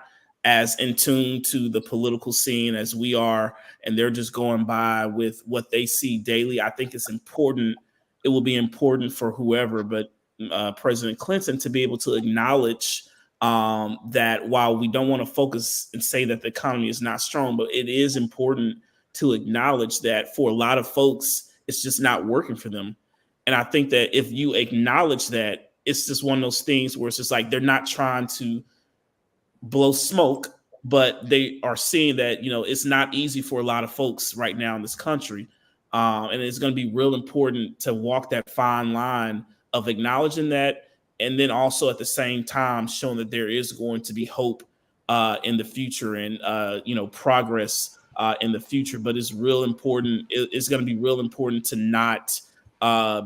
Speaker 5: as in tune to the political scene as we are, and they're just going by with what they see daily, I think it's important. It will be important for whoever, but President Clinton to be able to acknowledge that while we don't want to focus and say that the economy is not strong, but it is important to acknowledge that for a lot of folks, it's just not working for them. And I think that if you acknowledge that, it's just one of those things where it's just like they're not trying to blow smoke, but they are seeing that, you know, it's not easy for a lot of folks right now in this country. And it's going to be real important to walk that fine line of acknowledging that, and then also at the same time showing that there is going to be hope in the future and progress in the future. But it's real important. It's going to be real important to not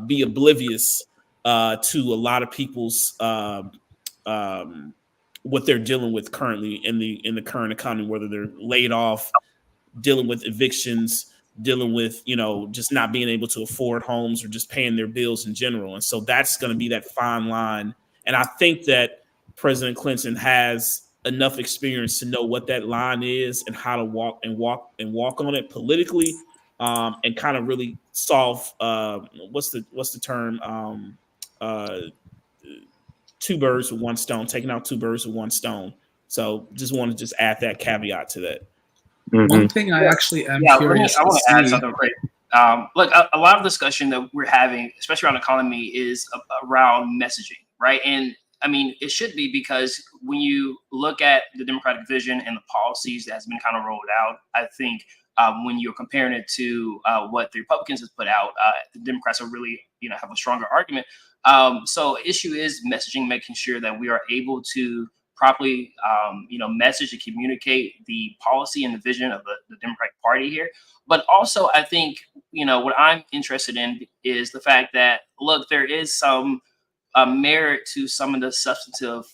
Speaker 5: be oblivious to a lot of people's what they're dealing with currently in the current economy, whether they're laid off, dealing with evictions, dealing with, just not being able to afford homes or just paying their bills in general. And so that's going to be that fine line. And I think that President Clinton has enough experience to know what that line is and how to walk on it politically, and kind of really solve what's the term? Two birds with one stone, taking out two birds with one stone. So just want to just add that caveat to that.
Speaker 2: One thing I actually am curious
Speaker 7: I want to add
Speaker 2: see.
Speaker 7: something quick. Look, a lot of discussion that we're having, especially around economy, is around messaging, right? And I mean, it should be, because when you look at the Democratic vision and the policies that has been kind of rolled out, I think when you're comparing it to what the Republicans have put out, the Democrats are really, have a stronger argument. So issue is messaging, making sure that we are able to properly, message and communicate the policy and the vision of the Democratic Party here. But also, I think, what I'm interested in is the fact that, look, there is some merit to some of the substantive,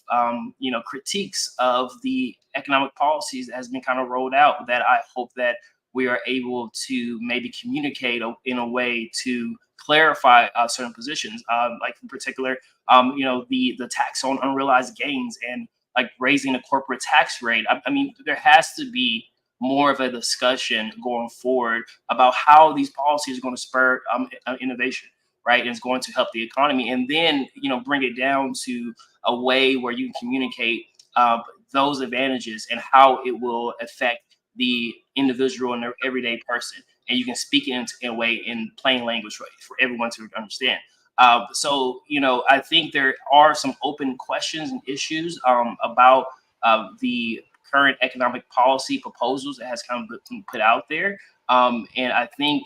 Speaker 7: critiques of the economic policies that has been kind of rolled out, that I hope that we are able to maybe communicate in a way to clarify certain positions, like in particular, the tax on unrealized gains and like raising the corporate tax rate. I mean, there has to be more of a discussion going forward about how these policies are going to spur innovation, right? And it's going to help the economy. And then, bring it down to a way where you can communicate those advantages and how it will affect the individual and the everyday person. And you can speak it in a way in plain language, right, for everyone to understand. So, I think there are some open questions and issues about the current economic policy proposals that has kind of been put out there. And I think,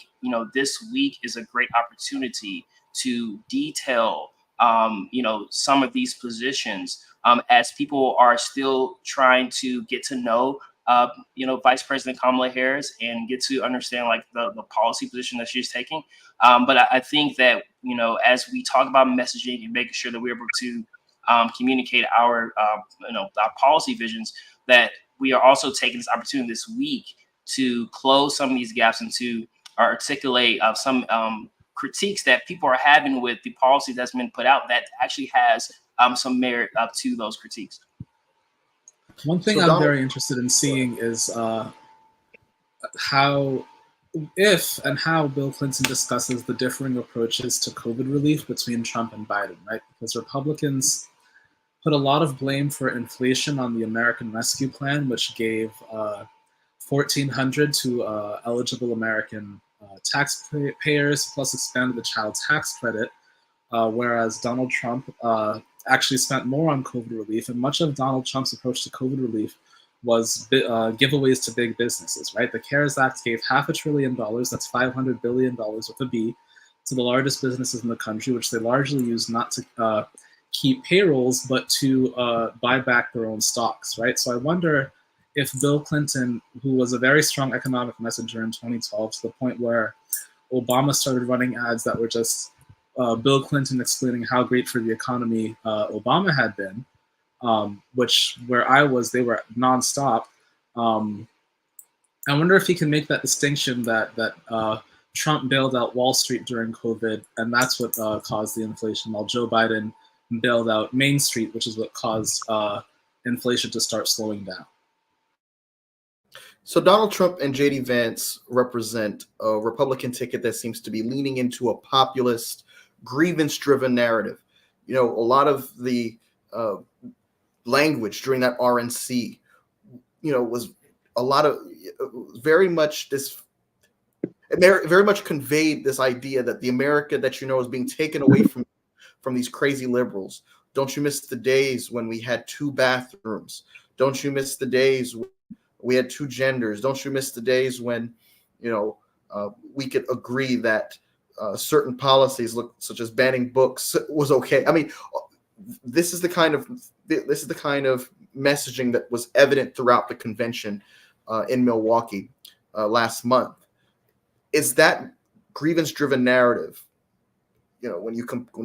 Speaker 7: this week is a great opportunity to detail, some of these positions as people are still trying to get to know Vice President Kamala Harris and get to understand like the policy position that she's taking. But I think that, as we talk about messaging and making sure that we're able to communicate our policy visions, that we are also taking this opportunity this week to close some of these gaps and to articulate some critiques that people are having with the policy that's been put out that actually has some merit to those critiques.
Speaker 2: One thing I'm very interested in seeing is how Bill Clinton discusses the differing approaches to COVID relief between Trump and Biden, right? Because Republicans put a lot of blame for inflation on the American Rescue Plan, which gave $1,400 to eligible American taxpayers, plus expanded the child tax credit, whereas Donald Trump actually spent more on COVID relief, and much of Donald Trump's approach to COVID relief was giveaways to big businesses, right? The CARES Act gave $500 billion, that's $500 billion with a B, to the largest businesses in the country, which they largely used not to keep payrolls, but to buy back their own stocks, right? So I wonder if Bill Clinton, who was a very strong economic messenger in 2012 to the point where Obama started running ads that were just Bill Clinton explaining how great for the economy Obama had been, which where I was, they were nonstop. I wonder if he can make that distinction that Trump bailed out Wall Street during COVID, and that's what caused the inflation, while Joe Biden bailed out Main Street, which is what caused inflation to start slowing down.
Speaker 1: So Donald Trump and J.D. Vance represent a Republican ticket that seems to be leaning into a populist, grievance-driven narrative. You know, a lot of the language during that RNC, you know, was a lot of very much conveyed this idea that the America that you know is being taken away from these crazy liberals. Don't you miss the days when we had 2 bathrooms? Don't you miss the days when we had 2 genders? Don't you miss the days when, you know, we could agree that certain policies, such as banning books, was okay? I mean, this is the kind of messaging that was evident throughout the convention in Milwaukee last month. Is that grievance-driven narrative? You know, when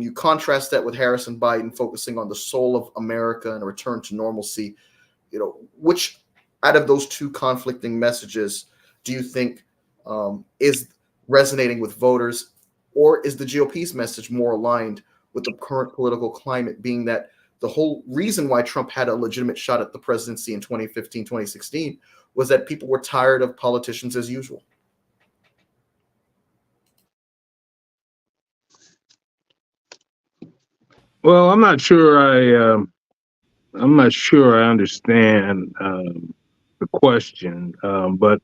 Speaker 1: you contrast that with Harris and Biden focusing on the soul of America and a return to normalcy, you know, which out of those 2 conflicting messages do you think is resonating with voters, or is the GOP's message more aligned with the current political climate, being that the whole reason why Trump had a legitimate shot at the presidency in 2015, 2016 was that people were tired of politicians as usual?
Speaker 4: Well, I'm not sure I understand the question, but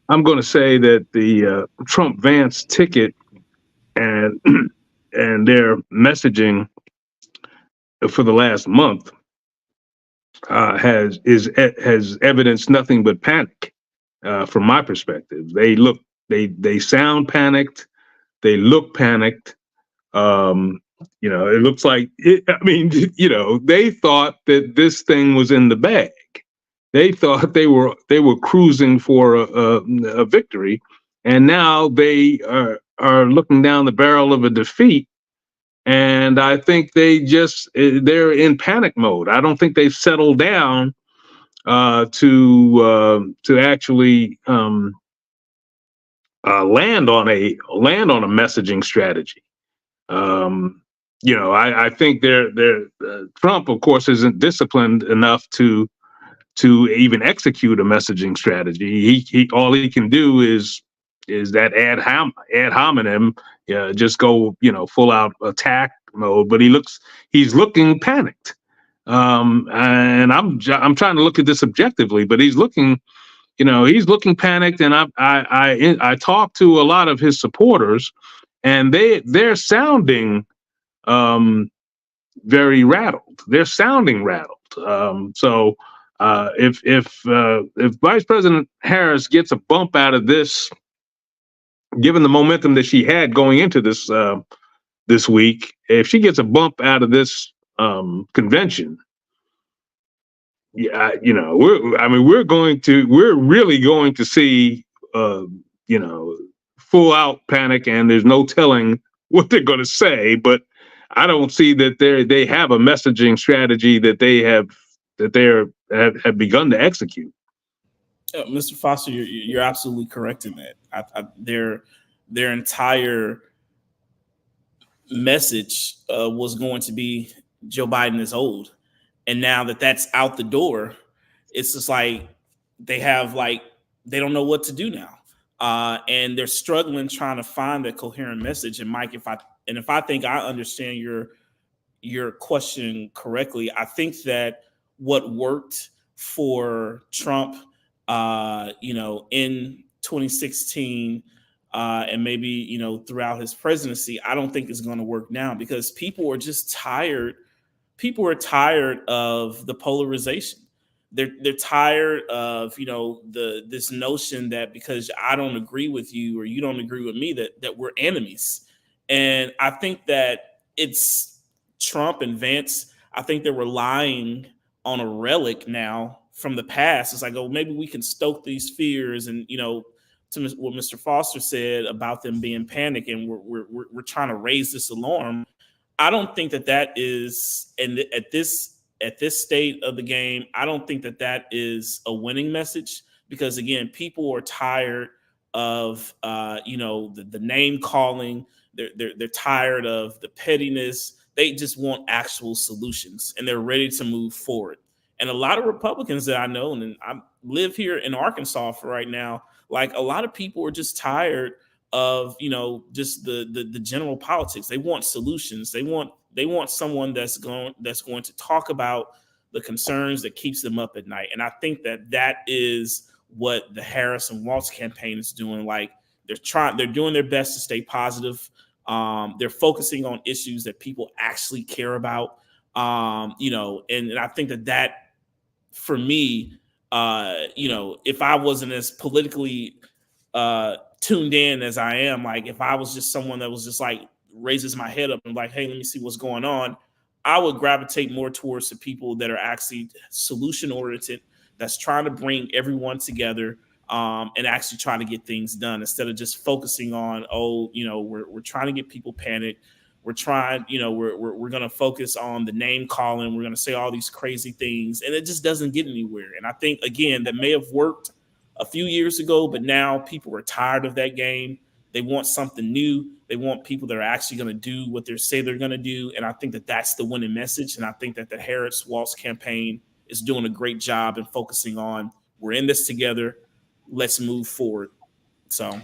Speaker 4: I'm going to say that the Trump Vance ticket and and their messaging for the last month has evidenced nothing but panic from my perspective. They sound panicked, they look panicked. You know, it looks like I mean, you know, they thought that this thing was in the bag. They thought they were cruising for a victory, and now they are looking down the barrel of a defeat. And I think they're in panic mode. I don't think they've settled down to actually land on a messaging strategy. You know, I think Trump, of course, isn't disciplined enough to even execute a messaging strategy. He all he can do is that ad hominem, just go, you know, full out attack mode. But he's looking panicked, and I'm trying to look at this objectively, but he's looking panicked. And I talked to a lot of his supporters, and they're sounding very rattled. They're sounding rattled. So if Vice President Harris gets a bump out of this, given the momentum that she had going into this week, if she gets a bump out of this convention, yeah, you know, we're really going to see you know, full out panic, and there's no telling what they're going to say. But I don't see that they have a messaging strategy that they have begun to execute.
Speaker 5: Mr. Foster, you're absolutely correct in that. Their entire message was going to be Joe Biden is old, and now that that's out the door, it's just like they don't know what to do now, and they're struggling trying to find a coherent message. And Mike, if I think I understand your question correctly, I think that what worked for Trump, you know, in 2016, and maybe, you know, throughout his presidency, I don't think is going to work now, because people are just tired. People are tired of the polarization. They're tired of, you know, this notion that because I don't agree with you or you don't agree with me that we're enemies. And I think that it's Trump and Vance. I think they're relying on a relic now from the past. It's like, oh, maybe we can stoke these fears and, you know, to what Mr. Foster said about them being panicked and we're trying to raise this alarm. I don't think that is, and at this state of the game, I don't think that is a winning message, because again, people are tired of the name calling. They're tired of the pettiness. They just want actual solutions, and they're ready to move forward. And a lot of Republicans that I know, and I live here in Arkansas for right now, like a lot of people are just tired of just the general politics. They want solutions. They want someone that's going to talk about the concerns that keeps them up at night. And I think that is what the Harris and Walz campaign is doing. Like they're doing their best to stay positive. They're focusing on issues that people actually care about. And I think that for me, if I wasn't as politically tuned in as I am, like if I was just someone that was just like raises my head up and like, hey, let me see what's going on, I would gravitate more towards the people that are actually solution oriented, that's trying to bring everyone together and actually trying to get things done, instead of just focusing on, we're trying to get people panicked. We're trying, we're going to focus on the name calling. We're going to say all these crazy things, and it just doesn't get anywhere. And I think, again, that may have worked a few years ago, but now people are tired of that game. They want something new. They want people that are actually going to do what they say they're going to do. And I think that that's the winning message. And I think that the Harris-Walz campaign is doing a great job in focusing on, we're in this together. Let's move forward. So,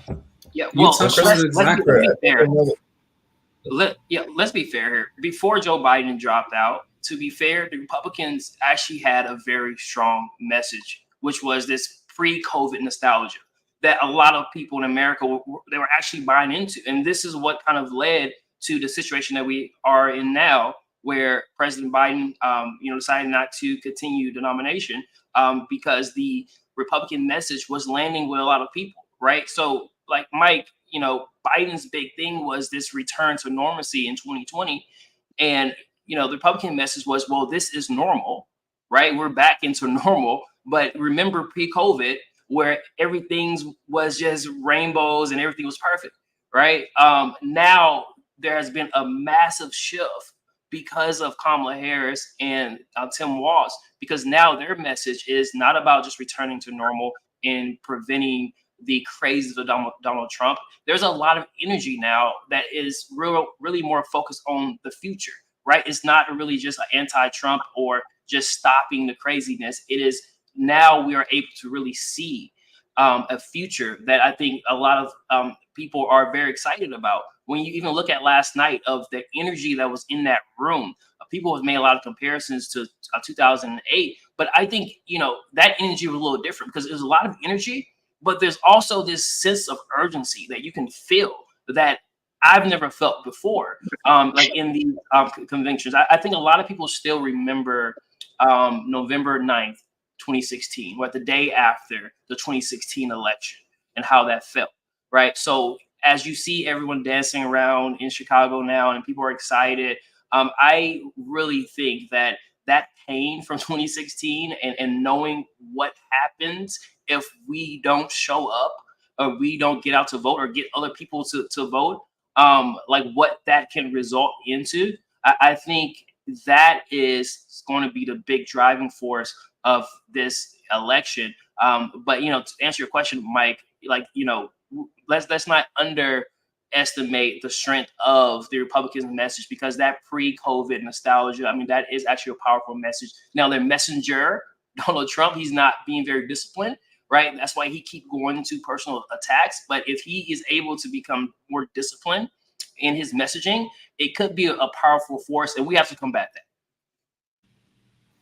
Speaker 7: yeah, well, let's be fair here. Before Joe Biden dropped out, to be fair, the Republicans actually had a very strong message, which was this pre-COVID nostalgia that a lot of people in America they were actually buying into. And this is what kind of led to the situation that we are in now, where President Biden, decided not to continue the nomination because the Republican message was landing with a lot of people, right? So, like Mike, Biden's big thing was this return to normalcy in 2020. And, the Republican message was, well, this is normal, right? We're back into normal. But remember pre-COVID, where everything was just rainbows and everything was perfect, right? Now there has been a massive shift because of Kamala Harris and Tim Walz, because now their message is not about just returning to normal and preventing the craze of Donald Trump. There's a lot of energy now that is really more focused on the future, right? It's not really just an anti-Trump or just stopping the craziness. It is now we are able to really see a future that I think a lot of people are very excited about. When you even look at last night of the energy that was in that room, people have made a lot of comparisons to 2008. But I think, that energy was a little different because there's a lot of energy, but there's also this sense of urgency that you can feel that I've never felt before, like in the conventions. I think a lot of people still remember November 9th, 2016, or the day after the 2016 election, and how that felt, right? So as you see everyone dancing around in Chicago now and people are excited, I really think that pain from 2016 and knowing what happens if we don't show up or we don't get out to vote or get other people to vote, like what that can result into, I think that is going to be the big driving force of this election. But to answer your question, Mike, let's not underestimate the strength of the Republican message, because that pre-COVID nostalgia, that is actually a powerful message. Now their messenger, Donald Trump, he's not being very disciplined, right? That's why he keeps going into personal attacks. But if he is able to become more disciplined in his messaging, it could be a powerful force, and we have to combat that.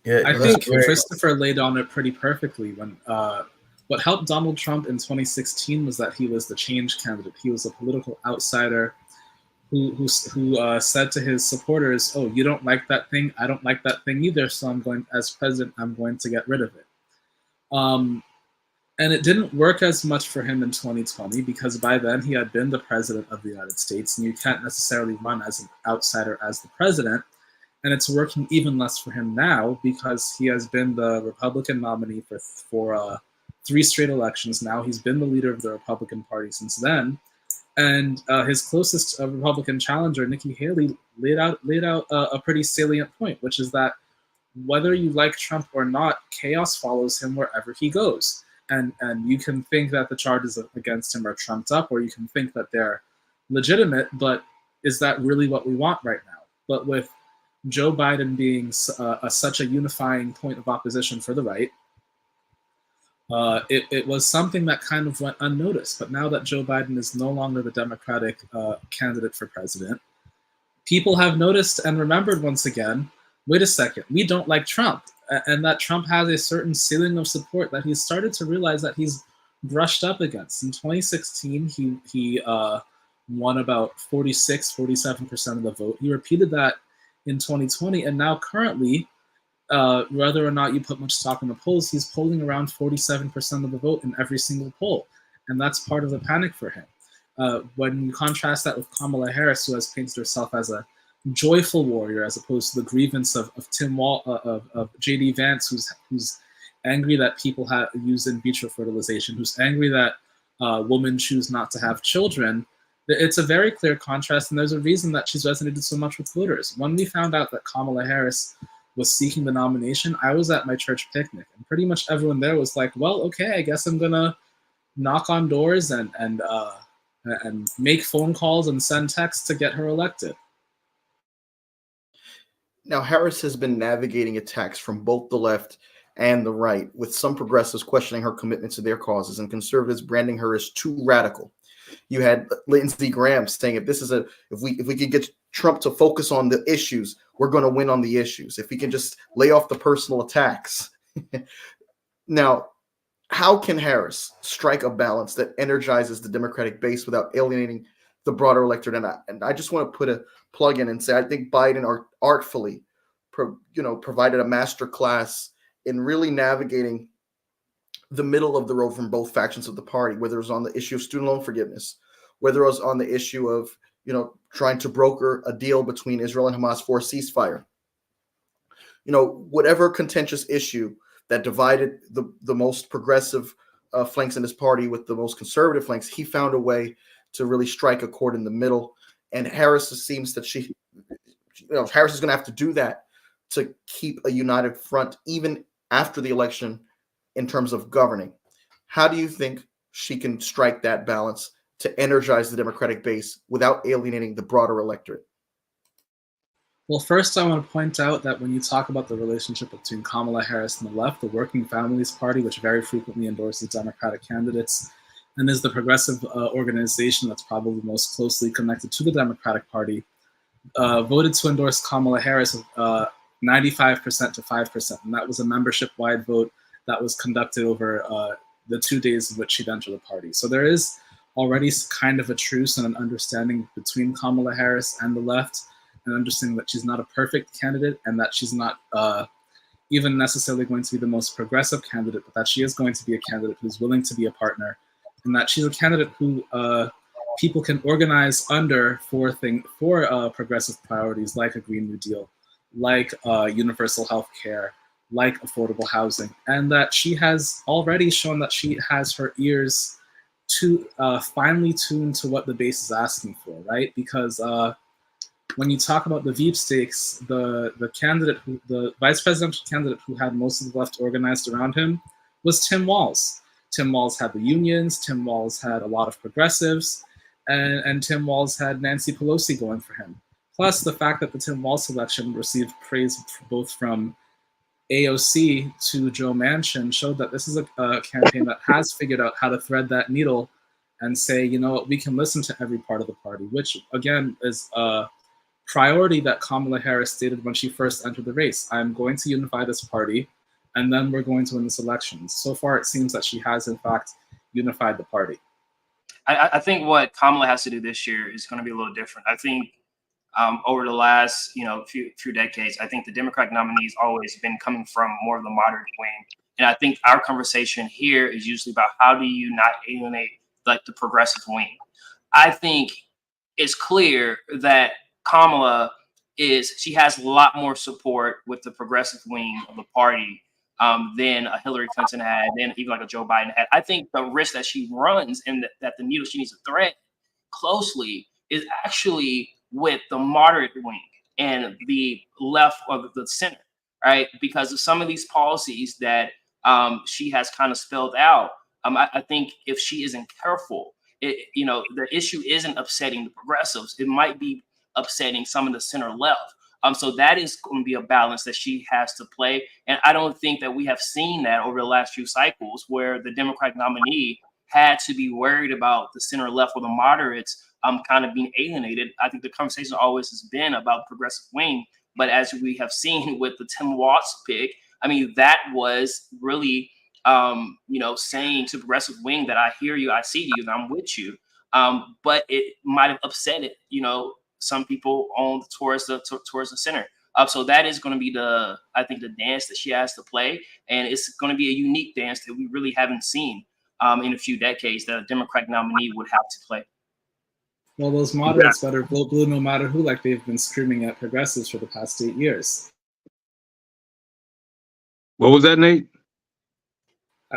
Speaker 2: Yeah, I think Christopher laid on it pretty perfectly. When what helped Donald Trump in 2016 was that he was the change candidate. He was a political outsider who said to his supporters, "Oh, you don't like that thing? I don't like that thing either. So as president, I'm going to get rid of it." And it didn't work as much for him in 2020 because by then he had been the president of the United States, and you can't necessarily run as an outsider as the president. And it's working even less for him now because he has been the Republican nominee for 3 straight elections. Now he's been the leader of the Republican Party since then. And his closest Republican challenger, Nikki Haley, laid out a pretty salient point, which is that whether you like Trump or not, chaos follows him wherever he goes. And you can think that the charges against him are trumped up, or you can think that they're legitimate, but is that really what we want right now? But with Joe Biden being such a unifying point of opposition for the right, it was something that kind of went unnoticed. But now that Joe Biden is no longer the Democratic candidate for president, people have noticed and remembered once again, wait a second, we don't like Trump. And that Trump has a certain ceiling of support that he's started to realize that he's brushed up against. In 2016, he won about 47% of the vote. He repeated that in 2020, and now currently, whether or not you put much stock in the polls, he's polling around 47% of the vote in every single poll, and that's part of the panic for him. When you contrast that with Kamala Harris, who has painted herself as a joyful warrior, as opposed to the grievance of J.D. Vance, who's angry that people use in vitro fertilization, who's angry that women choose not to have children. It's a very clear contrast, and there's a reason that she's resonated so much with voters. When we found out that Kamala Harris was seeking the nomination, I was at my church picnic, and pretty much everyone there was like, well, okay, I guess I'm gonna knock on doors and make phone calls and send texts to get her elected.
Speaker 1: Now, Harris has been navigating attacks from both the left and the right, with some progressives questioning her commitment to their causes and conservatives branding her as too radical. You had Lindsey Graham saying, if we could get Trump to focus on the issues, we're going to win on the issues. If we can just lay off the personal attacks. Now, how can Harris strike a balance that energizes the Democratic base without alienating the broader electorate? And I just want to put a plug in and say, I think Biden artfully provided a master class in really navigating the middle of the road from both factions of the party, whether it was on the issue of student loan forgiveness, whether it was on the issue of, trying to broker a deal between Israel and Hamas for a ceasefire. Whatever contentious issue that divided the most progressive flanks in his party with the most conservative flanks, he found a way to really strike a chord in the middle. And Harris seems that Harris is going to have to do that to keep a united front even after the election in terms of governing. How do you think she can strike that balance to energize the Democratic base without alienating the broader electorate?
Speaker 2: Well, first, I want to point out that when you talk about the relationship between Kamala Harris and the left, the Working Families Party, which very frequently endorses Democratic candidates, and is the progressive organization that's probably most closely connected to the Democratic Party, voted to endorse Kamala Harris 95% to 5%. And that was a membership-wide vote that was conducted over the 2 days in which she'd entered the party. So there is already kind of a truce and an understanding between Kamala Harris and the left, and understanding that she's not a perfect candidate and that she's not even necessarily going to be the most progressive candidate, but that she is going to be a candidate who's willing to be a partner, and that she's a candidate who people can organize under for progressive priorities like a Green New Deal, like universal health care, like affordable housing, and that she has already shown that she has her ears to finely tuned to what the base is asking for, right? Because when you talk about the Veep stakes, the vice presidential candidate who had most of the left organized around him was Tim Walz. Tim Walz had the unions, Tim Walz had a lot of progressives, and Tim Walz had Nancy Pelosi going for him. Plus, the fact that the Tim Walz election received praise both from AOC to Joe Manchin showed that this is a campaign that has figured out how to thread that needle and say, you know what, we can listen to every part of the party, which again is a priority that Kamala Harris stated when she first entered the race. I'm going to unify this party, and then we're going to win this election. So far, it seems that she has, in fact, unified the party.
Speaker 7: I think what Kamala has to do this year is going to be a little different. I think over the last few decades, I think the Democratic nominee's always been coming from more of the moderate wing, and I think our conversation here is usually about how do you not alienate like the progressive wing. I think it's clear that Kamala she has a lot more support with the progressive wing of the party than a Hillary Clinton had, than even like a Joe Biden had. I think the risk that she runs and that the needle she needs to thread closely is actually with the moderate wing and the left or the center, right? Because of some of these policies that she has kind of spelled out, I think if she isn't careful, the issue isn't upsetting the progressives. It might be upsetting some of the center left. So that is going to be a balance that she has to play. And I don't think that we have seen that over the last few cycles where the Democratic nominee had to be worried about the center left or the moderates kind of being alienated. I think the conversation always has been about the progressive wing. But as we have seen with the Tim Walz pick, I mean, that was really, saying to progressive wing that I hear you, I see you, and I'm with you. But it might have upset it, some people on towards the center. So that is going to be the dance that she has to play, and it's going to be a unique dance that we really haven't seen in a few decades that a Democratic nominee would have to play.
Speaker 2: Well, those moderates better vote blue no matter who, like they've been screaming at progressives for the past 8 years.
Speaker 4: What was that, Nate?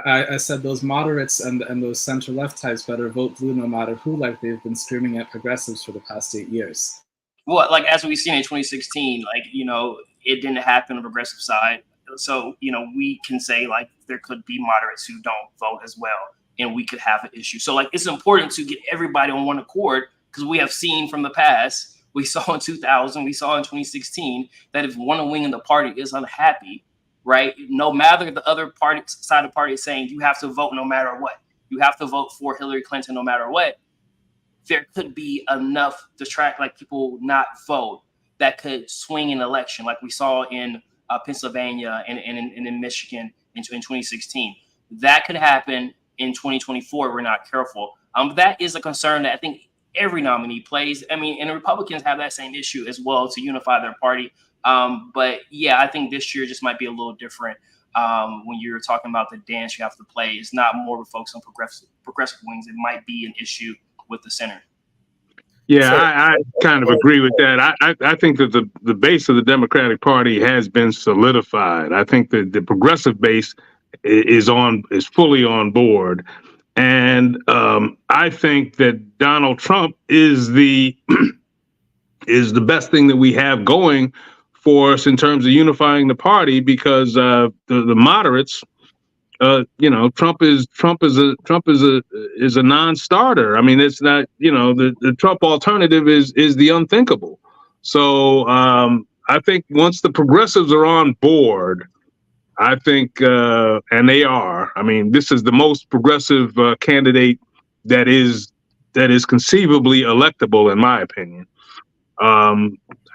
Speaker 2: I said those moderates and those center-left types better vote blue no matter who, like they've been screaming at progressives for the past 8 years.
Speaker 7: Well, like as we've seen in 2016, it didn't happen on the progressive side. So, we can say like there could be moderates who don't vote as well, and we could have an issue. So like it's important to get everybody on one accord, because we have seen from the past, we saw in 2000, we saw in 2016, that if one wing in the party is unhappy, right, no matter the other party side of the party is saying you have to vote no matter what, you have to vote for Hillary Clinton no matter what, there could be enough people not vote that could swing an election, like we saw in Pennsylvania and in Michigan in 2016. That could happen in 2024 if we're not careful. That is a concern that I think every nominee plays. I mean, and the Republicans have that same issue as well to unify their party. But yeah, I think this year just might be a little different when you're talking about the dance you have to play. It's not more focused on progressive wings. It might be an issue with the center.
Speaker 4: Yeah, I kind of agree with that. I think that the base of the Democratic Party has been solidified. I think that the progressive base is fully on board. And I think that Donald Trump is the best thing that we have going for us in terms of unifying the party, because the moderates, Trump is a non-starter. I mean, it's not, the Trump alternative is the unthinkable. So I think once the progressives are on board, I think, and they are, I mean, this is the most progressive candidate that is conceivably electable, in my opinion.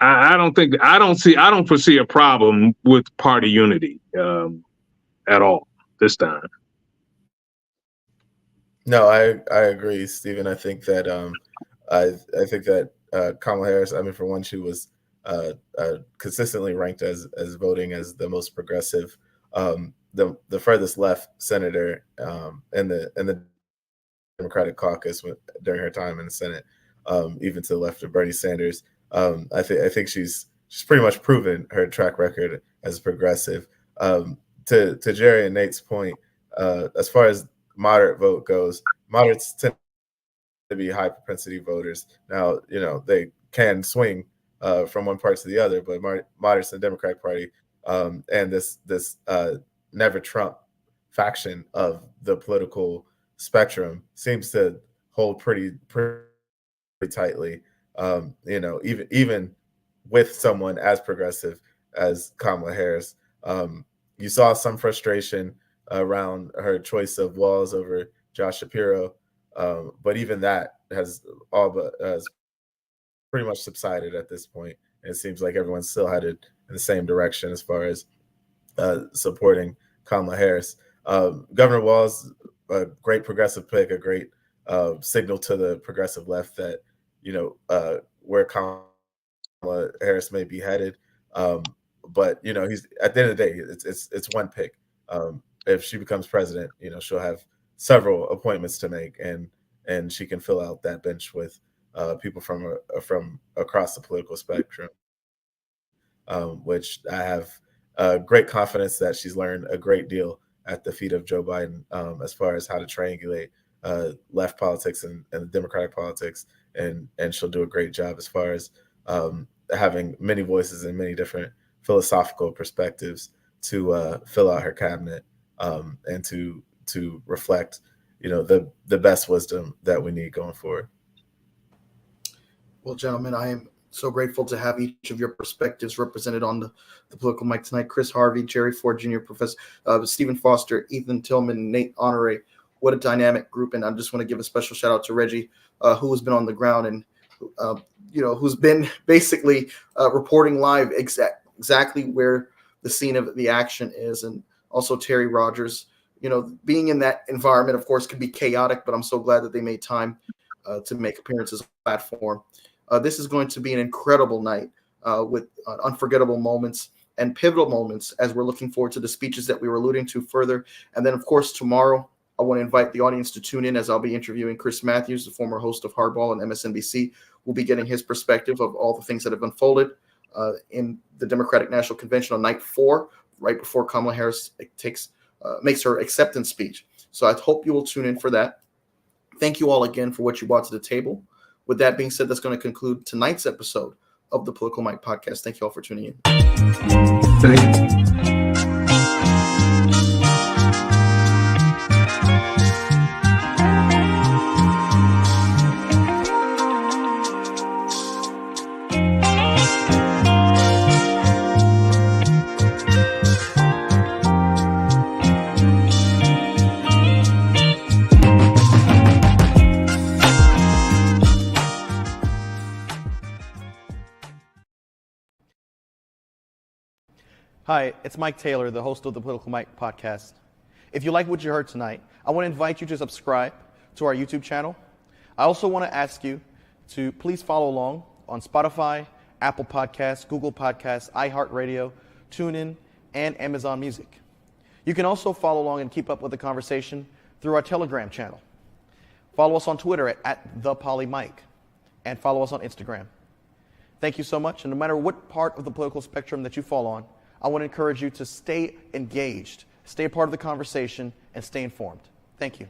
Speaker 4: I don't foresee a problem with party unity at all this time.
Speaker 3: No, I agree, Stephen. I think that I think that Kamala Harris, I mean, for one, she was consistently ranked as voting as the most progressive, the furthest left senator in the Democratic caucus during her time in the Senate, even to the left of Bernie Sanders. I think she's pretty much proven her track record as a progressive. To Jerry and Nate's point, as far as moderate vote goes, moderates tend to be high propensity voters. Now, they can swing from one part to the other, but moderates in the Democratic Party and this Never Trump faction of the political spectrum seems to hold pretty tightly. Even with someone as progressive as Kamala Harris, you saw some frustration around her choice of Walz over Josh Shapiro, but even that has pretty much subsided at this point. And it seems like everyone's still headed in the same direction as far as supporting Kamala Harris. Governor Walz, a great progressive pick, a great signal to the progressive left that where Kamala Harris may be headed. But he's, at the end of the day, it's one pick. If she becomes president, she'll have several appointments to make, and she can fill out that bench with people from across the political spectrum, which I have great confidence that she's learned a great deal at the feet of Joe Biden as far as how to triangulate left politics and Democratic politics, and she'll do a great job as far as having many voices and many different philosophical perspectives to fill out her cabinet and to reflect, the best wisdom that we need going forward.
Speaker 1: Well, gentlemen, I am so grateful to have each of your perspectives represented on the political mic tonight. Chris Harvey, Jerry Ford Jr., Professor Stephen Foster, Ethan Tillman, Nate Honore. What a dynamic group. And I just want to give a special shout out to Reggie, who has been on the ground and, who's been basically reporting live exactly where the scene of the action is. And also Terry Rogers. Being in that environment, of course, can be chaotic, but I'm so glad that they made time to make appearances on the platform. This is going to be an incredible night with unforgettable moments and pivotal moments as we're looking forward to the speeches that we were alluding to further. And then, of course, tomorrow, I want to invite the audience to tune in as I'll be interviewing Chris Matthews, the former host of Hardball and MSNBC. We'll be getting his perspective of all the things that have unfolded in the Democratic National Convention on night 4, right before Kamala Harris makes her acceptance speech. So I hope you will tune in for that. Thank you all again for what you brought to the table. With that being said, that's going to conclude tonight's episode of the Political Mike Podcast. Thank you all for tuning in.
Speaker 4: Thank you.
Speaker 10: Hi, it's Mike Taylor, the host of the Political Mike Podcast. If you like what you heard tonight, I want to invite you to subscribe to our YouTube channel. I also want to ask you to please follow along on Spotify, Apple Podcasts, Google Podcasts, iHeartRadio, TuneIn, and Amazon Music. You can also follow along and keep up with the conversation through our Telegram channel. Follow us on Twitter at @ThePollyMike, and follow us on Instagram. Thank you so much, and no matter what part of the political spectrum that you fall on, I want to encourage you to stay engaged, stay a part of the conversation, and stay informed. Thank you.